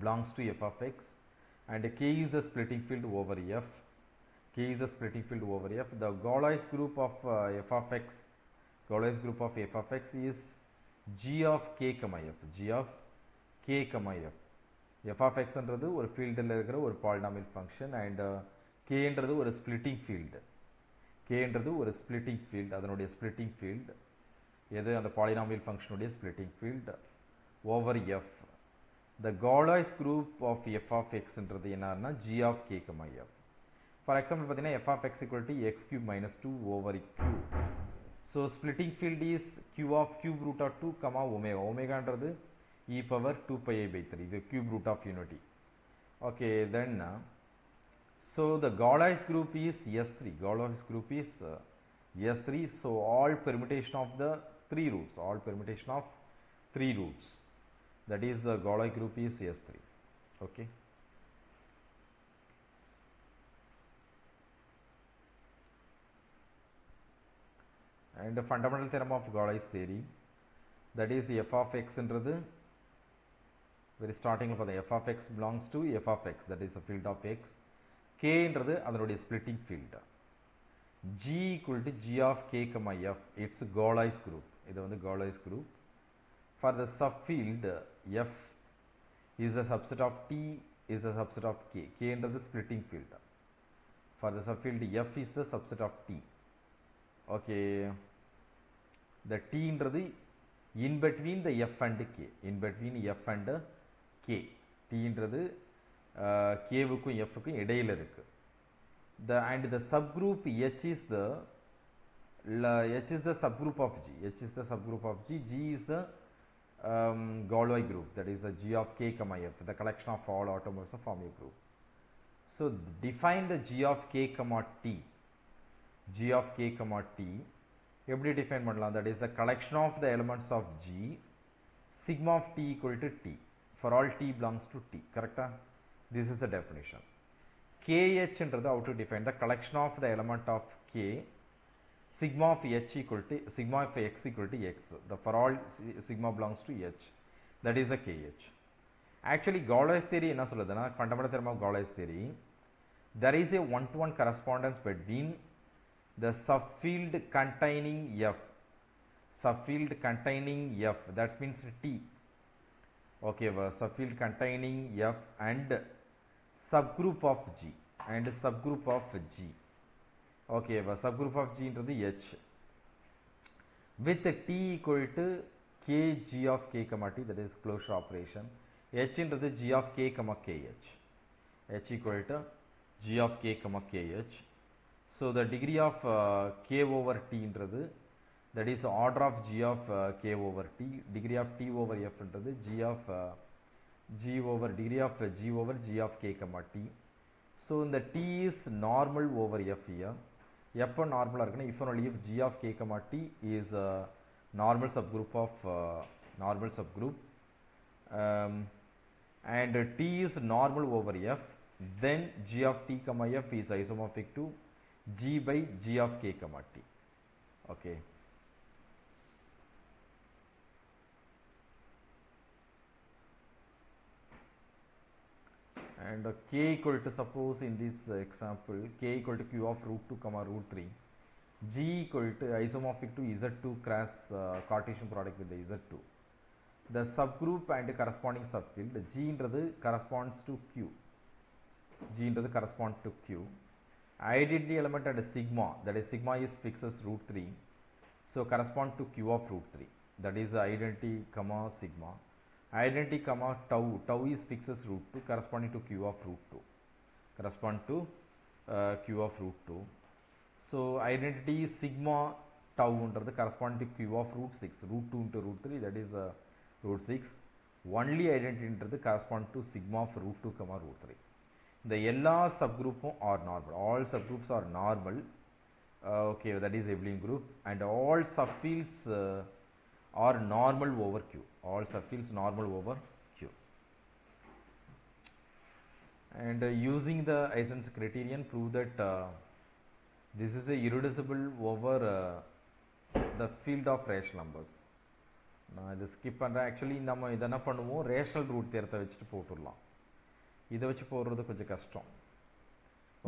[SPEAKER 1] belongs to f of x, and k is the splitting field over f. K is the splitting field over f. The Galois group of f of x, Galois group of f of x is g of k comma f. G of k comma f. F of x என்றது ஒரு ஃபீல்டில் இருக்கிற ஒரு polynomial function and k என்றது ஒரு splitting field. k என்றது ஒரு splitting field, அதனுடைய ஸ்பிளிட்டிங் ஃபீல்டு எது அந்த பாலினாமியல் ஃபங்க்ஷனுடைய splitting field over f. The Galois group of f of x என்றது என்னன்னா g of k comma f. For example பார்த்தீங்கன்னா f of x equal to x cube minus 2 over q. So splitting field is q of cube root of 2 comma omega. Omega என்றது e power 2 pi I by 3, the cube root of unity. Okay, then so the Galois group is S3. Galois group is S3. So all permutation of the three roots, all permutation of three roots, that is the Galois group is S3. Okay. And the fundamental theorem of Galois theory, that is f of x என்றது very starting for the f of x belongs to f of x, that is a field of x. K என்றது அதனுடைய splitting field. G equal to g of k comma f, it's Galois group. இது வந்து Galois group. For the subfield f is a subset of t is a subset of k. K என்றது splitting field. For the subfield f is the subset of t. Okay. The t என்றது in between the f and k, in between f and k. t என்றது k வுக்கும் f வுக்கும் இடையில இருக்கு. And the subgroup h is the subgroup of g. H is the subgroup of g. G is the Galois group, that is the g of k comma f, the collection of all automorphs form a group. So define the g of k comma t. G of k comma t எப்படி define பண்ணலாம்? That is the collection of the elements of g, sigma of t equal to t for all t belongs to t. Correcta? This is the definition. Kh என்றது how to define the collection of the element of k, sigma of h equal to sigma of x equal to x. The for all sigma belongs to h. That is the kh. Actually Galois theory என்ன சொல்லுதுன்னா, fundamental theorem of Galois theory, there is a one-to-one correspondence between the subfield containing f, subfield containing f, that means t. Okay, subfield containing f and subgroup of g, and subgroup of g. Okay, subgroup of g into the h with t equal to k g of k comma t, that is closure operation. H into the g of k comma kh, h equal to g of k comma kh. So the degree of k over t என்றது that is order of g of k over t, degree of t over f என்றது g of g over degree of g over g of k comma t. So இந்த t is normal over f here. எப்போ நார்மலாக இருக்குன்னா if and only if g of k comma t is a normal subgroup of normal subgroup and t is normal over f, then g of t comma f is isomorphic to g by g of k comma t. Okay. And k equal to, suppose in this example, k equal to q of root 2 comma root 3, g equal to isomorphic to z2 cross Cartesian product with the z2. The subgroup and corresponding subfield g என்றது corresponds to q. G என்றது corresponds to q. Identity element and sigma, that is sigma is fixed as root 3, so correspond to q of root 3, that is identity comma sigma. Identity comma tau is fixed as root 2, corresponding to q of root 2, correspond to q of root 2. So identity sigma tau என்றது corresponding to q of root 6, root 2 into root 3, that is root 6. Only identity என்றது correspond to sigma of root 2 comma root 3. The எல்லா subgroupும் are normal, all subgroups are normal, okay, that is abelian group, and all subfields are normal over q, all subfields normal over q. And using the Eisen's criterion, prove that this is a irreducible over the field of rational numbers. நான் இதை skip பண்ணுறேன். Actually நம்ம இதை என்ன பண்ணுவோம், rational root தேரத்தை வச்சுட்டு போட்டுடலாம். இதை வச்சு போடுறது கொஞ்சம் கஷ்டம்.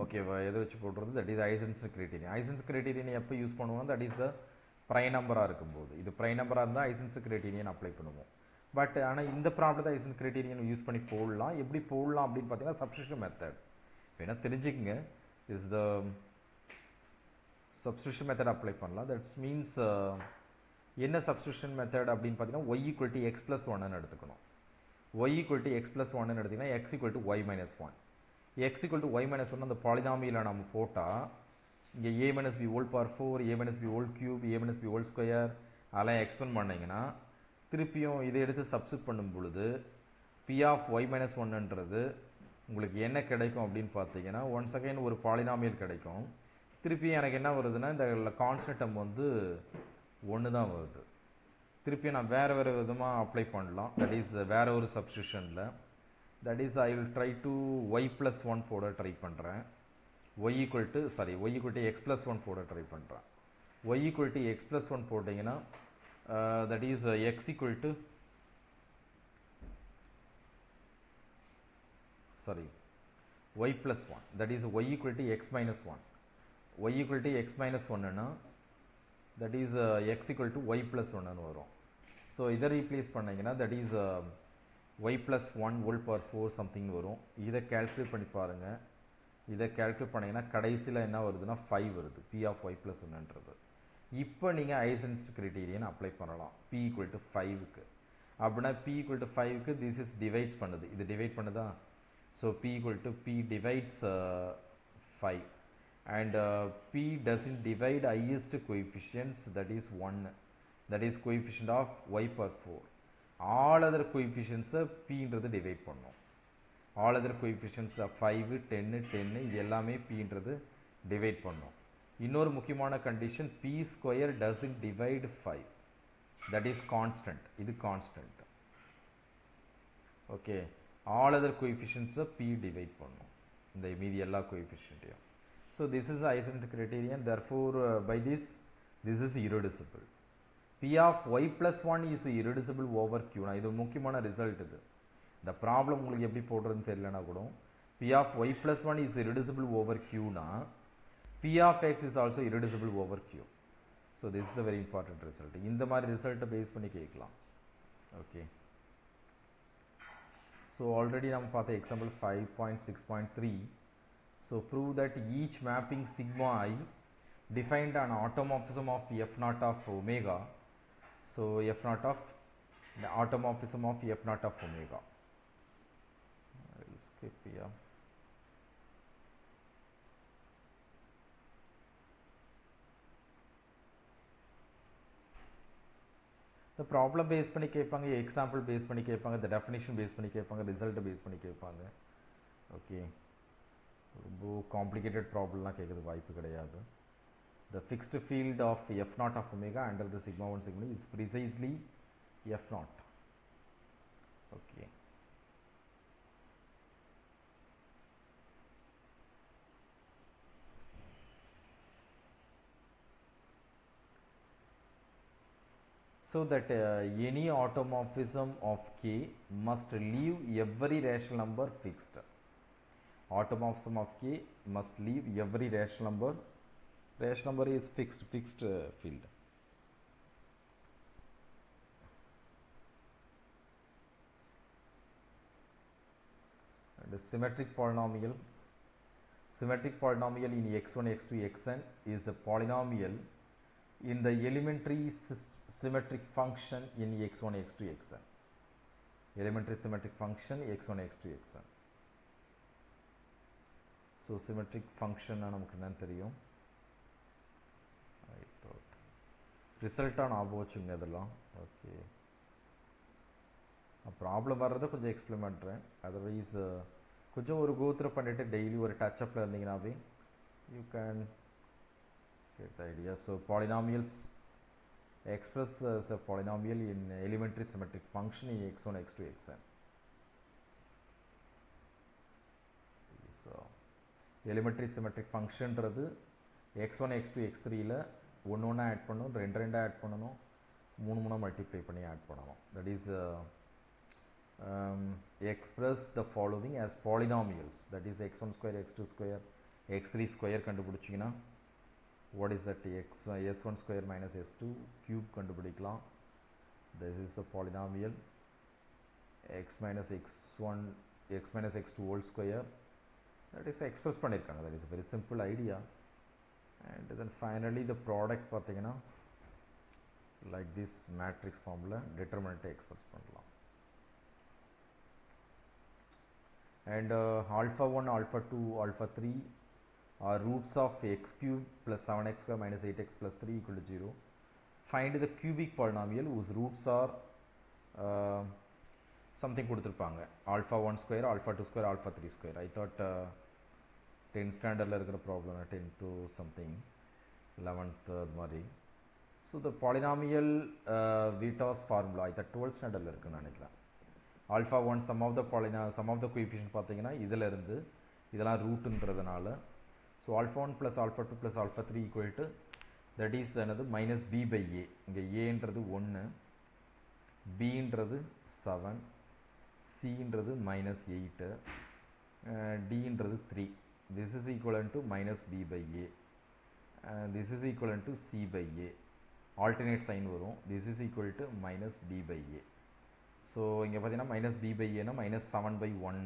[SPEAKER 1] ஓகேவா, எதை வச்சு போடுறது, தட் இஸ் ஐசன்ஸ் கிரைட்டீரியன். ஐசன்ஸ் கிரைட்டீரியன் எப்போ யூஸ் பண்ணுவோம், தட் இஸ் த ப்ரைம் நம்பராக இருக்கும்போது. இது ப்ரைம் நம்பராக இருந்தால் ஐசன்ஸ் கிரைட்டீரியன் அப்ளை பண்ணுவோம். பட் ஆனால் இந்த ப்ராப்ளத்தை ஐசன்ஸ் கிரைட்டீரியன் யூஸ் பண்ணி போடலாம். எப்படி போடலாம் அப்படின்னு பார்த்தீங்கன்னா சப்ஸ்டியூஷன் மெத்தட் வேணால் தெரிஞ்சுக்கங்க. Is the substitution method apply பண்ணலாம். தட்ஸ் மீன்ஸ் என்ன சப்ஸ்டியூஷன் மெத்தட் அப்படின்னு பார்த்தீங்கன்னா y equal to x plus 1ன்னு எடுத்துக்கணும். y equal to x plus 1ன்னு எடுத்திங்கன்னா x equal to y minus 1. x equal to y minus 1 அந்த பாலினாமியில் நம்ம போட்டால் இங்கே a minus b whole power 4, a minus b whole cube, a minus b whole square அதெல்லாம் expand பண்ணிங்கன்னா திருப்பியும் இதை எடுத்து சப்ஸ்டிட் பண்ணும் பொழுது p of y minus 1ன்றது உங்களுக்கு என்ன கிடைக்கும் அப்படின்னு பார்த்தீங்கன்னா ஒன்ஸ் அகைன் ஒரு பாலினாமியல் கிடைக்கும். திருப்பியும் எனக்கு என்ன வருதுன்னா இந்த கான்ஸ்டன்ட் டேர்ம் வந்து 1 தான் வருது. திருப்பி நான் வேறு விதமாக அப்ளை பண்ணலாம். தட் இஸ் வேறு ஒரு சப்ஸ்டியூஷனில். That is I will try to Y plus 1 போட ட்ரை பண்ணுறேன். Y equal to X plus 1 போட ட்ரை பண்ணுறேன். Y equal to X plus 1 போட்டிங்கன்னா that is X equal to Y plus 1, that is Y equal to X minus 1. Y equal to X minus 1ன்னா that is x equal to y plus 1 வரும். So இதை replace பண்ணிங்கன்னா that is y plus 1 whole power 4 something வரும். இதை calculate பண்ணி பாருங்கள். இதை calculate பண்ணிங்கன்னா கடைசியில் என்ன வருதுன்னா 5 வருது, p of y plus 1ன்றது. இப்போ நீங்கள் ஐசன்ஸ் கிரைட்டீரியன் அப்ளை பண்ணலாம் p equal to 5க்கு. அப்படின்னா p equal to 5க்கு திஸ் இஸ் டிவைட்ஸ் பண்ணுது, இது டிவைட் பண்ணுதா. ஸோ p equal to p divides 5. And p doesn't divide highest coefficients, that is 1, that is coefficient of y power 4. All other coefficients p ன்றது divide பண்ணும். All other coefficients 5, 10, 10 இது எல்லாமே p ன்றது divide பண்ணும். இன்னொரு முக்கியமான condition p square doesn't divide 5, that is constant, இது constant. Okay, all other coefficients p divide பண்ணும் இந்த மீதி எல்லா coefficientயும். So this is the Eisen's criterion. Therefore by this is irreducible. P of y plus 1 is irreducible over q. நான் இது முக்கியமான result. இது இந்த ப்ராப்ளம் உங்களுக்கு எப்படி போடுறதுன்னு தெரியலனா கூட P of y plus 1 is irreducible over q னா P of x is also irreducible over q. So this is a very important result. இந்த மாதிரி ரிசல்ட்டை பேஸ் பண்ணி கேட்கலாம். ஓகே, ஸோ ஆல்ரெடி நம்ம பார்த்த example 5.6.3. So prove that each mapping sigma I defined an automorphism of f naught of omega. So f naught of the automorphism of f naught of omega. I will skip here. Problem face பண்ணி கேட்பாங்க, example base பண்ணி கேட்பாங்க, இந்த definition base பண்ணி கேட்பாங்க, result base பண்ணி கேட்பாங்க. Okay, ரொம்ப காம்ப்ளிகேட்டட் ப்ராப்ளம்லாம் கேட்குறது வாய்ப்பு கிடையாது. The fixed field of f naught of omega under the sigma 1 sigma is precisely f naught. Okay. So that any automorphism of K must leave every rational number fixed. Automorphism of K must leave every rational number. Rational number is fixed field. And a symmetric polynomial in x1, x2, xn is a polynomial in the elementary symmetric function in x1, x2, xn. Elementary symmetric function x1, x2, xn. So symmetric function நமக்கு என்ன தெரியும்? ரிசல்ட்டாக ஞாபகம் வச்சுங்க இதெல்லாம். Okay, problem வர்றதை கொஞ்சம் explain பண்ணுறேன். Otherwise கொஞ்சம் ஒரு கோத்ரூ பண்ணிவிட்டு டெய்லி ஒரு டச்சப்பில் இருந்தீங்கன்னாவே you can get the idea. So polynomials express as a polynomial in elementary symmetric function in x1, x2, xn. So elementary symmetric ஃபங்க்ஷன்றது x1, x2, x3ல ஒன்று ஆட் பண்ணணும், ரெண்டு ஆட் பண்ணணும், மூணு மல்டிப்ளை பண்ணி ஆட் பண்ணணும். That is express the following as polynomials. That is x1 square, x2 square, x3 square கண்டுபிடிச்சிங்கன்னா what is that s1 square minus s2 cube கண்டுபிடிக்கலாம். This is the polynomial x minus x2 whole square. That is express பண்ணியிருக்காங்க. That is very simple idea. And then finally the product பார்த்தீங்கன்னா like this matrix formula determinant express பண்ணலாம். And alpha 1, alpha 2, alpha 3 are roots of x cube plus 7x square minus 8x plus 3 equal to 0. Find the cubic polynomial whose roots are something கொடுத்துருப்பாங்க. alpha 1 square, alpha 2 square, alpha 3 square. I thought 10th ஸ்டாண்டர்டில் இருக்கிற problem, 10th to something 11th அது மாதிரி. So the polynomial Vieta's formula இதை 12th ஸ்டாண்டர்டில் இருக்குன்னு நினைக்கிறேன். Alpha 1 sum of the coefficient பார்த்தீங்கன்னா இதில் இருந்து இதெல்லாம் ரூட்டுன்றதுனால so alpha 1 plus alpha 2 plus alpha 3 equal to that is என்னது மைனஸ் பி பை ஏ. இங்கே ஏன்றது 1, பின்றது 7, சின்றது மைனஸ் 8, டின்றது 3. This is equivalent to minus b by a and this is equivalent to c by a. Alternate sign வரும். This is equal to minus d by a. So இங்கே பார்த்தீங்கன்னா minus b by a னா minus 7 by 1.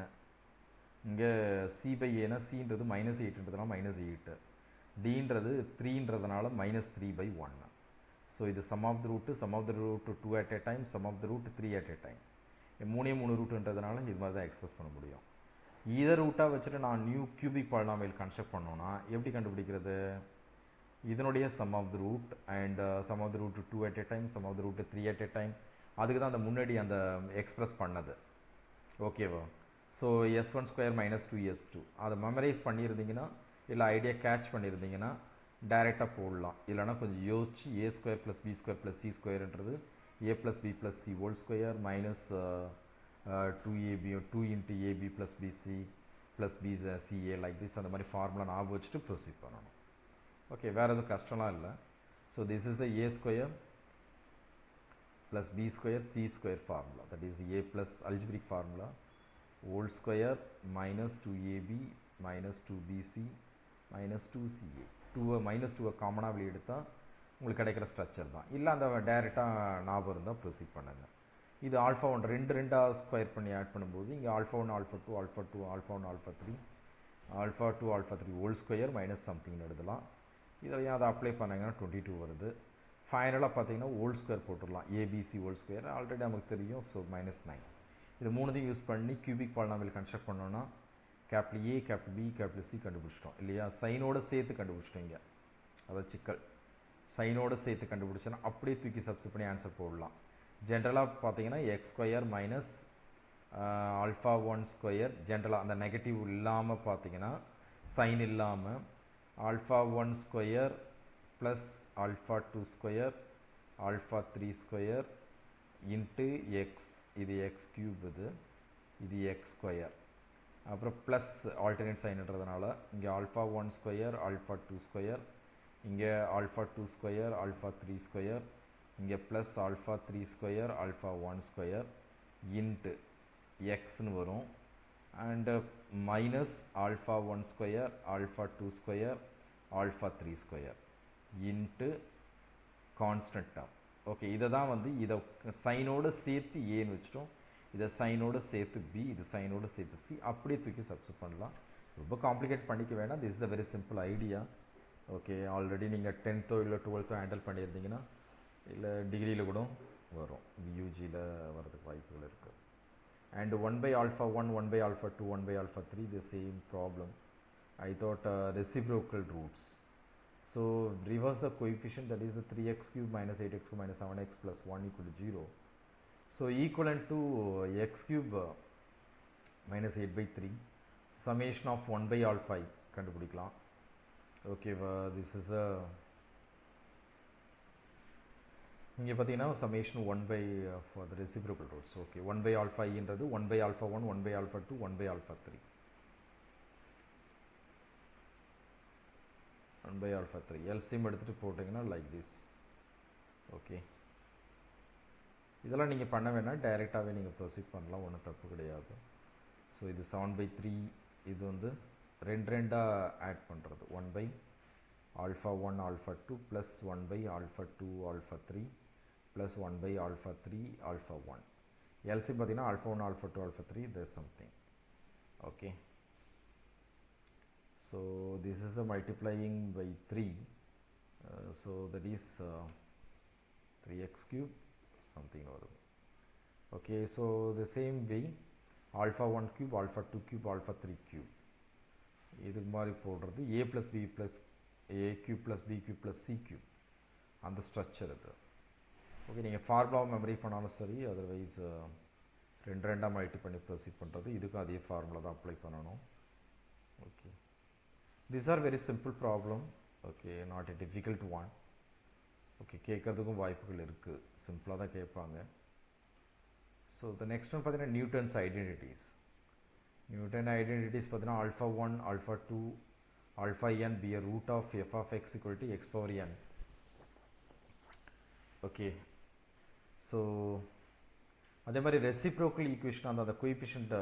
[SPEAKER 1] இங்கே c by a னா cன்றது minus 8ன்றதுனால minus 8. dன்றது 3ன்றதுனால minus 3 by 1. So இது sum of the root 2 at a time, sum of the root 3 at a time. மூணு ரூட்டுன்றதுனால இது மாதிரி தான் எக்ஸ்பிரஸ் பண்ண முடியும். இதை ரூட்டாக வச்சுட்டு நான் நியூ கியூபிக் பாலினாமியல் கன்ஸ்ட்ரக்ட் பண்ணோன்னா எப்படி கண்டுபிடிக்கிறது? இதனுடைய sum of the root and sum of the root 2 at a time, sum of the root 3 at a time. அதுக்கு தான் அந்த முன்னாடி அந்த எக்ஸ்பிரஸ் பண்ணது. ஓகேவா? So s1 square minus 2s2 அதை மெமரைஸ் பண்ணியிருந்தீங்கன்னா இல்லை ஐடியா கேட்ச் பண்ணியிருந்தீங்கன்னா டைரெக்டாக போடலாம். இல்லைனா கொஞ்சம் யோசிச்சு a square plus b square plus c ஸ்கொயர்ன்றது a plus b plus c whole square minus 2ab 2 into ab plus bc plus bca like this அந்த மாதிரி ஃபார்முலா ஞாபகம் வச்சுட்டு ப்ரொசீட் பண்ணணும். ஓகே, வேறு எதுவும் கஷ்டம்லாம் இல்லை. So this is the a square plus b square c square formula. That is a plus algebraic formula whole square minus 2ab minus 2bc minus 2ca. Minus 2 காமனாக வெளியே எடுத்தால் உங்களுக்கு கிடைக்கிற ஸ்ட்ரக்சர் தான். இல்லை அந்த டைரெக்டாக ஞாபகம் இருந்தால் ப்ரொசீட் பண்ணுங்கள். இது ஆல்ஃபா 1 ரெண்டாக ஸ்கொயர் பண்ணி ஆட் பண்ணும்போது இங்கே alpha 1 alpha 2 alpha 2 alpha 1 alpha 3 alpha 2 alpha 3 whole square minus சம்திங்னு எழுதலாம். இதில் அதை அப்ளை பண்ணிங்கன்னா 22 வருது. ஃபைனலாக பார்த்தீங்கன்னா ஹோல் ஸ்கொயர் போட்டுடலாம். ஏபிசி ஹோல் ஸ்கொயர் ஆல்ரெடி நமக்கு தெரியும். So minus 9. இது மூணுத்தையும் யூஸ் பண்ணி கியூபிக் பாலினாமியல் கன்ஸ்ட்ரக்ட் பண்ணோன்னா capital A capital B capital C கண்டுபிடிச்சிட்டோம் இல்லையா? சைனோடு சேர்த்து கண்டுபிடிச்சிட்டோம். இங்கே அதாவது சிக்கல் சைனோடு சேர்த்து கண்டுபிடிச்சோன்னா அப்படியே தூக்கி சப்ஸ்டிட் பண்ணி ஆன்சர் போடலாம். ஜென்ரலாக பார்த்தீங்கன்னா X square minus alpha 1 square ஜென்ரலாக அந்த நெகட்டிவ் இல்லாமல் பார்த்தீங்கன்னா சைன் இல்லாமல் alpha 1 square plus alpha 2 square alpha 3 square into X, இது எக்ஸ் கியூப், இது எக்ஸ் ஸ்கொயர், அப்புறம் ப்ளஸ் ஆல்டர்னேட் சைன்ன்றதுனால இங்கே ஆல்ஃபா 1 ஸ்கொயர் ஆல்ஃபா 2 ஸ்கொயர், இங்கே ஆல்ஃபா 2 ஸ்கொயர் ஆல்ஃபா 3 ஸ்கொயர், இங்கே plus alpha 3 square alpha 1 square into எக்ஸ்னு வரும். And minus alpha 1 square alpha 2 square alpha 3 square into constant term. Okay, இதை தான் வந்து இதை சைனோடு சேர்த்து ஏன்னு வச்சுட்டோம், இதை சைனோடு சேர்த்து பி, இது சைனோடு சேர்த்து சி, அப்படியே தூக்கி சப்ஸ்டிட் பண்ணலாம். ரொம்ப காம்ப்ளிகேட் பண்ணிக்க வேணாம். This is the very simple idea. Okay, already நீங்கள் 10th இல்லை 12th ஹேண்டில் பண்ணியிருந்தீங்கன்னா இல்லை டிகிரியில் கூட வரும், யூஜியில் வரதுக்கு வாய்ப்புகள் இருக்குது. And 1 by alpha 1, 1 by alpha 2, 1 by alpha 3, the same problem. I thought reciprocal roots. So reverse the coefficient, that is the 3x cube minus 8x cube minus 7x plus 1 equal to 0. So equivalent to x cube minus 8 by 3, summation of 1 by alpha கண்டுபிடிக்கலாம். Okay, this is a இங்கே பார்த்தீங்கன்னா summation 1 by for the reciprocal roots. Okay, 1 by alpha இன்றது 1 by alpha 1, 1 by alpha 2, 1 by alpha 3, 1 by alpha 3 LCM எடுத்துட்டு போட்டிங்கன்னா like this. Okay, இதெல்லாம் நீங்கள் பண்ண வேணாம், டைரெக்டாகவே நீங்கள் ப்ரொசீட் பண்ணலாம், ஒன்றும் தப்பு கிடையாது. ஸோ இது 7 by 3, இது வந்து ரெண்டாக ஆட் பண்ணுறது 1 by alpha 1 alpha 2 plus 1 by alpha 2 alpha 3 plus 1 by alpha 3 alpha 1. LCM பார்த்தீங்கன்னா alpha 1 alpha 2 alpha 3, there's something. Okay, so this is the multiplying by 3, so that is 3x cube something or other. Okay, so the same way alpha 1 cube alpha 2 cube alpha 3 cube இது மாதிரி போடுறது a plus b plus a cube plus b cube plus c cube, அந்த structure இது. Okay, நீங்கள் ஃபார்முலாவை memory பண்ணாலும் சரி, otherwise ரெண்டாக மல்டி பண்ணி ப்ரொசீட் பண்ணுறது, இதுக்கும் அதே ஃபார்முலா தான் அப்ளை பண்ணணும். Okay, these are very simple problem. Okay, not a difficult one. Okay, கேட்கறதுக்கும் வாய்ப்புகள் இருக்குது, சிம்பிளாக தான் கேட்பாங்க. ஸோ த நெக்ஸ்ட் ஒன் பார்த்தீங்கன்னா நியூட்டன்ஸ் ஐடென்டிட்டிஸ். நியூட்டன் ஐடென்டிட்டிஸ் பார்த்தீங்கன்னா alpha 1 alpha 2 alpha n be a root of f of x equal to x power n. Okay, so அதே மாதிரி ரெசிப்ரோக்கல் ஈக்குவேஷன் அந்த கோஎஃபிஷியன்ட்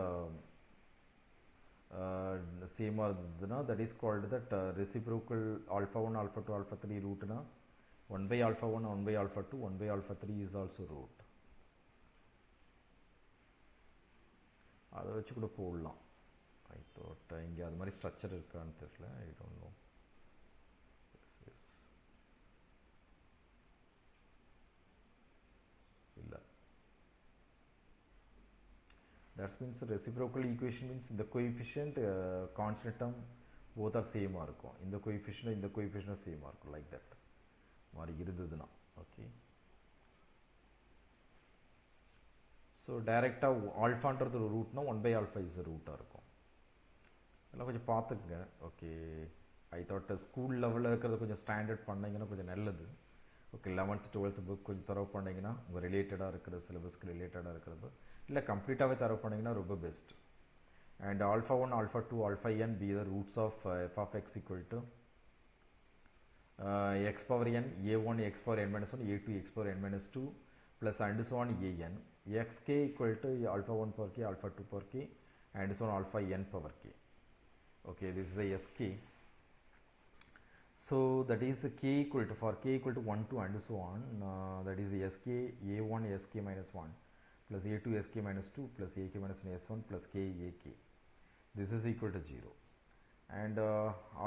[SPEAKER 1] சேமாக இருந்ததுன்னா that is called that reciprocal alpha 1 alpha 2 alpha 3 ரூட்னா 1 by alpha 1 1 by alpha 2 1 by alpha 3 is also root. அதை வச்சு கூட போடலாம். I thought இங்கே அது மாதிரி ஸ்ட்ரக்சர் இருக்கான்னு தெரியல, ஐ டோன்ட் நோ. இல்லை, that means reciprocal equation means the coefficient constant term both are same-ஆ இருக்கும், இந்த coefficient same-ஆ இருக்கும், like that மாதிரி இருந்ததுன்னா. ஓகே, ஸோ டைரெக்டாக ஆல்ஃபான்றது ஒரு ரூட்னா 1 by alpha இஸ் ரூட்டாக இருக்கும். இதெல்லாம் கொஞ்சம் பார்த்துக்குங்க. ஓகே, ஐ தாட் ஸ்கூல் லெவலில் இருக்கிறது கொஞ்சம் ஸ்டாண்டர்ட் பண்ணிங்கன்னா கொஞ்சம் நல்லது. ஓகே, 11th 12th புக் கொஞ்சம் தரவு பண்ணிங்கன்னா உங்கள் ரிலேட்டடாக இருக்கிற சிலபஸ்க்கு ரிலேட்டடாக இருக்கிறது, இல்லை கம்ப்ளீட்டாகவே தரவு பண்ணிங்கன்னா ரொம்ப best. And alpha 1 alpha 2 alpha n be the roots of f of x equal to x power n a1 x power n minus 1 a2 x power n minus 2 plus and so on an xk equal to alpha 1 power k alpha 2 power k and so on alpha n power k. Okay, this is the sk. So that is k equal to, for k equal to 1 to and so on, that is sk a1 sk minus 1 plus a2 sk minus 2 plus ak minus 1 s1 plus k ak. This is equal to 0. And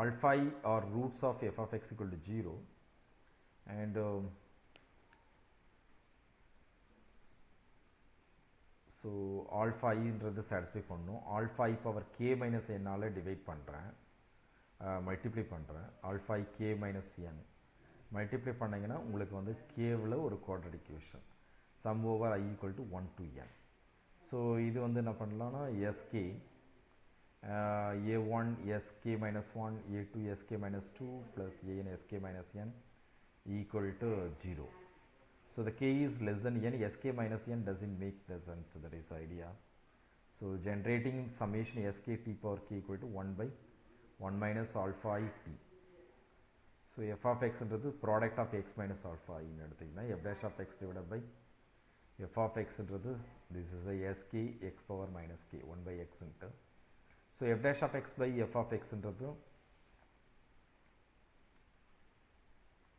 [SPEAKER 1] alpha I are roots of f of x equal to 0. And so alpha I இன்றது satisfy பண்ணணும். alpha I power k minus n ஆல divide பண்ணுறேன், multiply பண்ணுறேன். alpha I k minus n multiply பண்ணிங்கன்னா உங்களுக்கு வந்து Cavill ஒரு quadratic equation. sum over I equal to 1 to n. So இது வந்து என்ன பண்ணலாம்னா sk a1 sk minus 1 a2 sk minus 2 plus an sk minus n equal to 0. So the k is less than n, sk minus n doesn't make the sense, so that is the idea. So generating summation sk t power k equal to 1 by 1 minus alpha I t. So f of x is the product of x minus alpha I in f dash of x divided by f of x is this is the sk x power minus k 1 by x into. So f dash of x by f of x is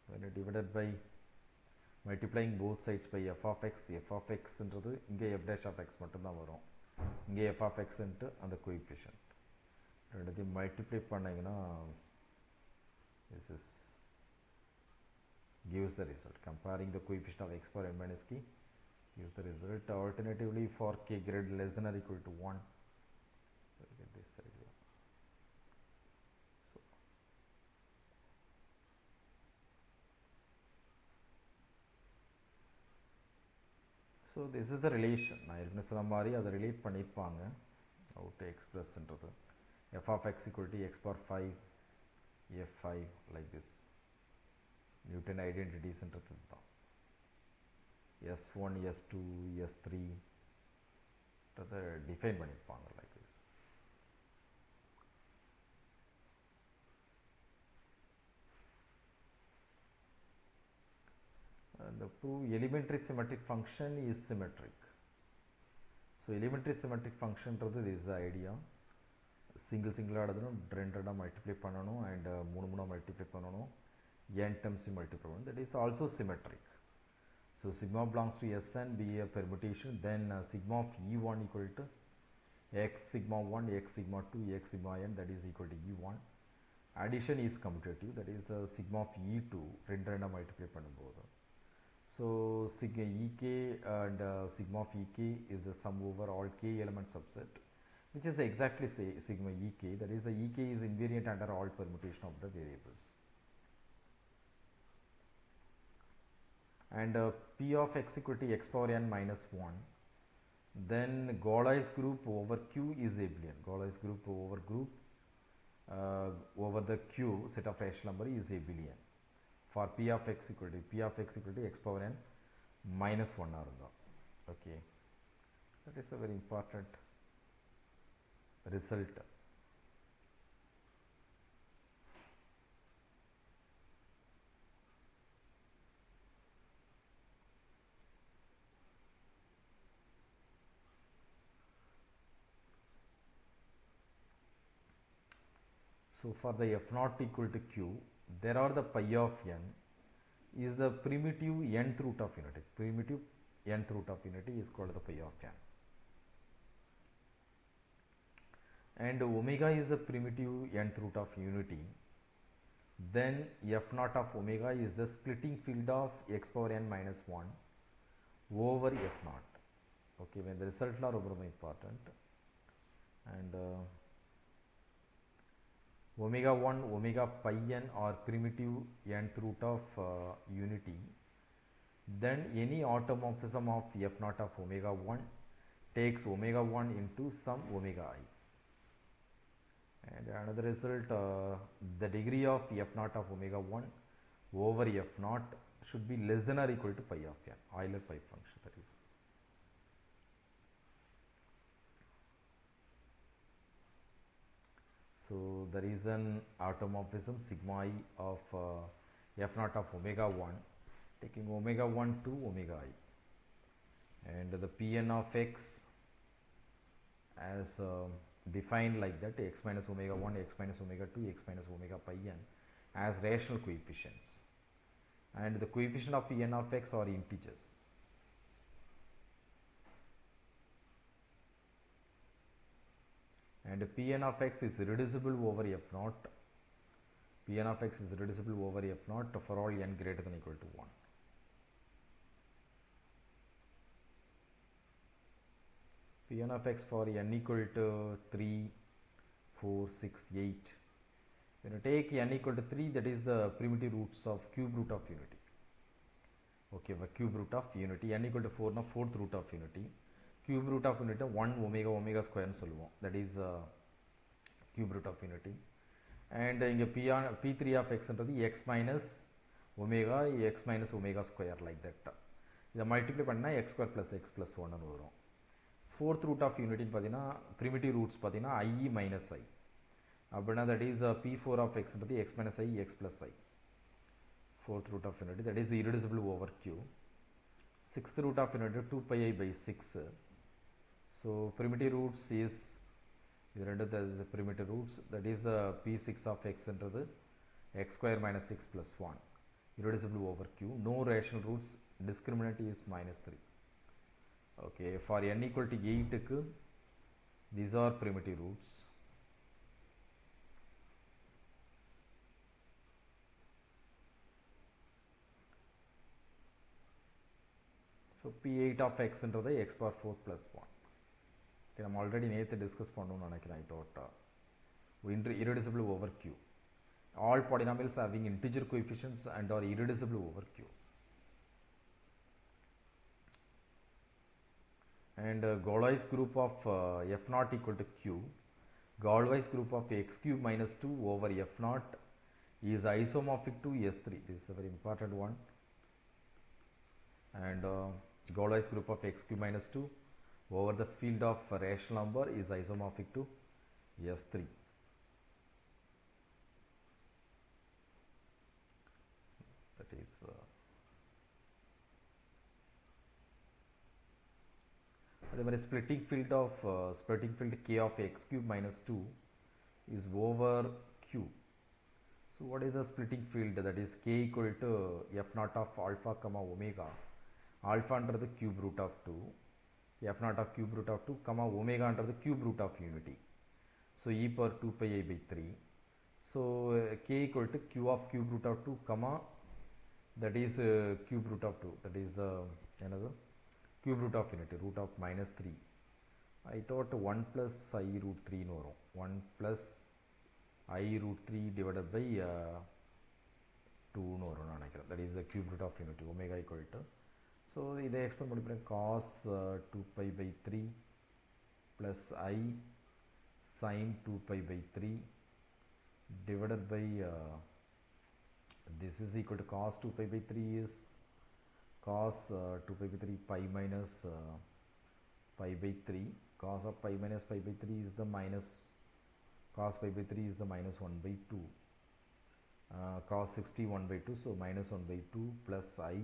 [SPEAKER 1] when divided by multiplying both sides by f of x என்றது இங்கே f dash of x மட்டும்தான் வரும். இங்கே f of x into அந்த coefficient ரெண்டுத்தையும் multiply பண்ணீங்கன்னா this is gives the result. Comparing the coefficient of x power n minus k gives the result. Alternatively, for k greater less than or equal to 1, so we get this idea. So this is the relation. நான் ஏற்கனவே சொன்ன மாதிரி அதை relate பண்ணியிருப்பாங்க. How to express என்றது f of x equal to x power 5 f5 like this. Newton identities என்றது தான். S1, S2, S3 என்றதை define பண்ணியிருப்பாங்க like this. And the prove elementary symmetric function is symmetric. So elementary symmetric function this is the idea. Single ஆடுதும் ரெண்டா multiply பண்ணணும் and மூணு multiply பண்ணணும் n terms multiply பண்ணணும். That is also symmetric. So sigma belongs to Sn be a permutation, then sigma of E1 equal to x sigma 1, x sigma 2, x sigma n, that is equal to E1. Addition is commutative, that is sigma of E2 ரெண்டா multiply பண்ணும்போது. So sigma ek and sigma of ek is the sum over all k element subset, which is exactly say sigma ek, that is the ek is invariant under all permutation of the variables. And p of x equal to x power n minus 1, then Galois group over q is abelian. Galois group over the q set of rational number is abelian for p of x equal to x power n minus 1 arunda. Okay, that is a very important result. So for the f naught equal to q, there are the pi of n is the primitive nth root of unity. Primitive nth root of unity is called the pi of n. And omega is the primitive nth root of unity. Then f naught of omega is the splitting field of x power n minus 1 over f naught. Okay, when the result are very important. And omega 1, omega pi n are primitive nth root of unity. Then any automorphism of f naught of omega 1 takes omega 1 into some omega I. And another result, the degree of f naught of omega 1 over f naught should be less than or equal to pi of n, Euler pi function, that is. So there is an automorphism sigma I of f naught of omega 1 taking omega 1 to omega I, and the Pn of x as defined like that, x minus omega 1, x minus omega 2, x minus omega pi n as rational coefficients, and the coefficient of Pn of x are integers. And Pn of x is reducible over f naught. Pn of x is reducible over f naught for all n greater than or equal to 1. Pn of x for n equal to 3, 4, 6, 8. When you take n equal to 3, that is the primitive roots of cube root of unity. Okay, cube root of unity n equal to 4 na fourth root of unity. Cube root of unity 1 omega square nu solluvom, that is cube root of unity. And inga p3 of x என்றது x minus omega square like that. இதை multiply பண்ணால் x square plus x plus 1 னு வரும். Fourth root of unity பார்த்தீங்கன்னா primitive roots பார்த்தீங்கன்னா i minus I அப்படின்னா that is p4 of x என்றது x minus I x plus I. Fourth root of unity, that is irreducible over q. Sixth root of unity 2 pi I by 6. So primitive roots is the primitive roots, that is the p6 of x என்றது x square minus 6 plus 1. Irreducible over q. No rational roots. Discriminant is minus 3. Okay, for n equal to 8 these are primitive roots. So p8 of x என்றது x power 4 plus 1. Okay, நம்ம already நேத்து discuss பண்ணோம்னு நினைக்கிறேன். I thought irreducible over q. All polynomials having integer coefficients and are irreducible over q. And Galois group of f naught equal to q. Galois group of x cube minus 2 over f naught is isomorphic to s3. This is a very important one. And Galois group of x cube minus 2 over the field of rational number is isomorphic to s3. That is அதே மாதிரி splitting field k of x cube minus 2 is over q. So what is the splitting field? That is k equal to f naught of alpha comma omega. Alpha என்றது cube root of 2, f naught of cube root of 2 comma omega என்றது cube root of unity. So e power 2 pi I by 3. So k equal to q of cube root of 2 comma that is cube root of 2, that is the another cube root of unity, root of minus 3. I thought 1 plus I root 3 nu varum. 1 plus I root 3 divided by 2 nu varum nu nenikiren. That is the cube root of unity, omega equal to. So idai explain pannipren cos 2 pi by 3 plus I sin 2 pi by 3 divided by this is equal to cos 2 pi by 3 is cos 2 pi by 3 pi minus pi by 3. Cos of pi minus pi by 3 is the minus, cos pi by 3 is the minus 1 by 2. Cos 60 1 by 2, so minus 1 by 2 plus I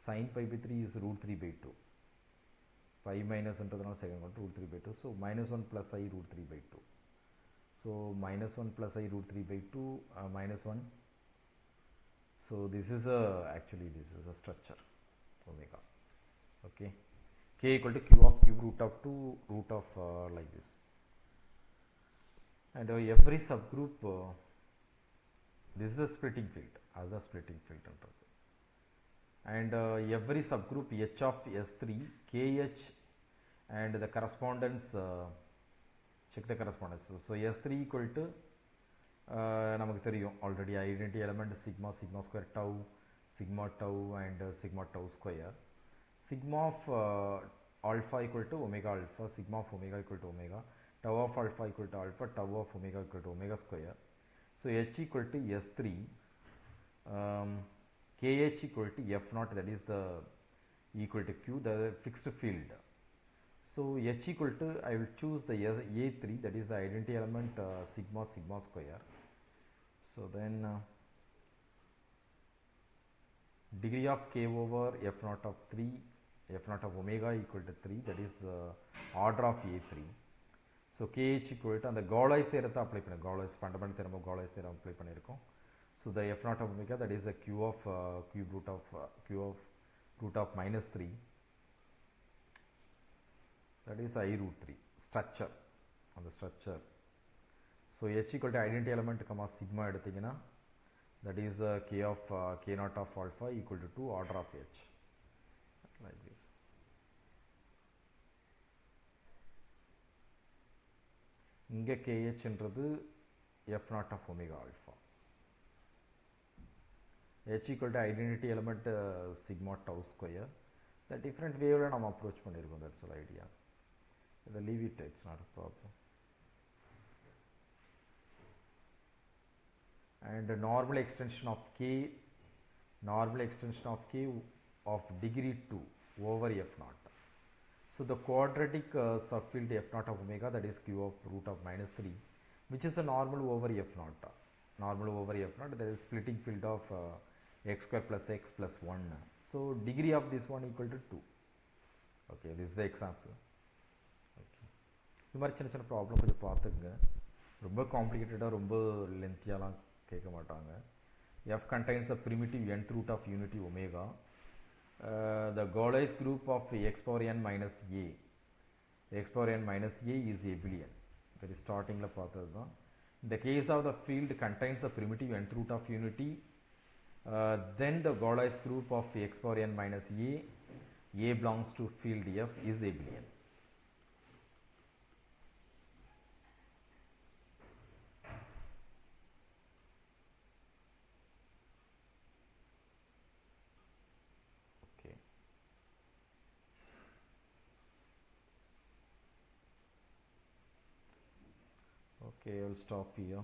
[SPEAKER 1] sin pi by 3 is root 3 by 2. Pi minus என்றதுனால second one root 3 by 2, so minus 1 plus I root 3 by 2. So minus 1 plus I root 3 by 2 minus 1. So this is actually this is a structure omega. Okay, k equal to q of cube root of 2 root of like this. And every subgroup this is the splitting field, other splitting field. And every subgroup h of s3 kh and the correspondence check the correspondence. So s3 equal to நமக்கு தெரியும் already identity element sigma square tau sigma tau and sigma tau square. Sigma of alpha equal to omega alpha, sigma of omega equal to omega, tau of alpha equal to alpha, tau of omega equal to omega square. So h equal to s3, kh equal to f naught, that is the equal to q, the fixed field. So h equal to, I will choose the a3, that is the identity element sigma square. So then degree of k over f naught of 3, f naught of omega equal to 3, that is order of a3. So kh equal to, and the Galois theorem apply பண்ண, Galois fundamental theorem of Galois theorem apply பண்ணிருக்கோம். So the f naught of omega, that is the q of cube root of root of minus 3, that is I root 3 structure on the structure. So h equal to identity element comma sigma எடுத்தீங்கன்னா that is k of k naught of alpha equal to 2 order of h like this. இங்க kh என்றது f naught of omega alpha. h equal to identity element sigma tau square. The different way we approach பண்ணிருக்கோம். That's the idea. Leave it, it's not a problem. And the normal extension of k of degree 2 over f naught. So the quadratic subfield f naught of omega, that is q of root of minus 3, which is a normal over f naught. Normal over f naught, there is splitting field of x square plus x plus 1. So degree of this one equal to 2. Okay, this is the example. Okay. இது மாதிரி சின்ன சின்ன problem கொஞ்சம் பார்த்துக்குங்க. ரொம்ப காம்ப்ளிகேட்டடாக ரொம்ப லென்த்தியாலாம் கேட்க மாட்டாங்க. f contains a primitive nth root of unity omega. The Galois group of x power n minus a is abelian. Very starting la பார்த்தது தான். In the case of the field contains a primitive nth root of unity, then the Galois group of x power n minus a belongs to field f is abelian. Okay, I will stop here.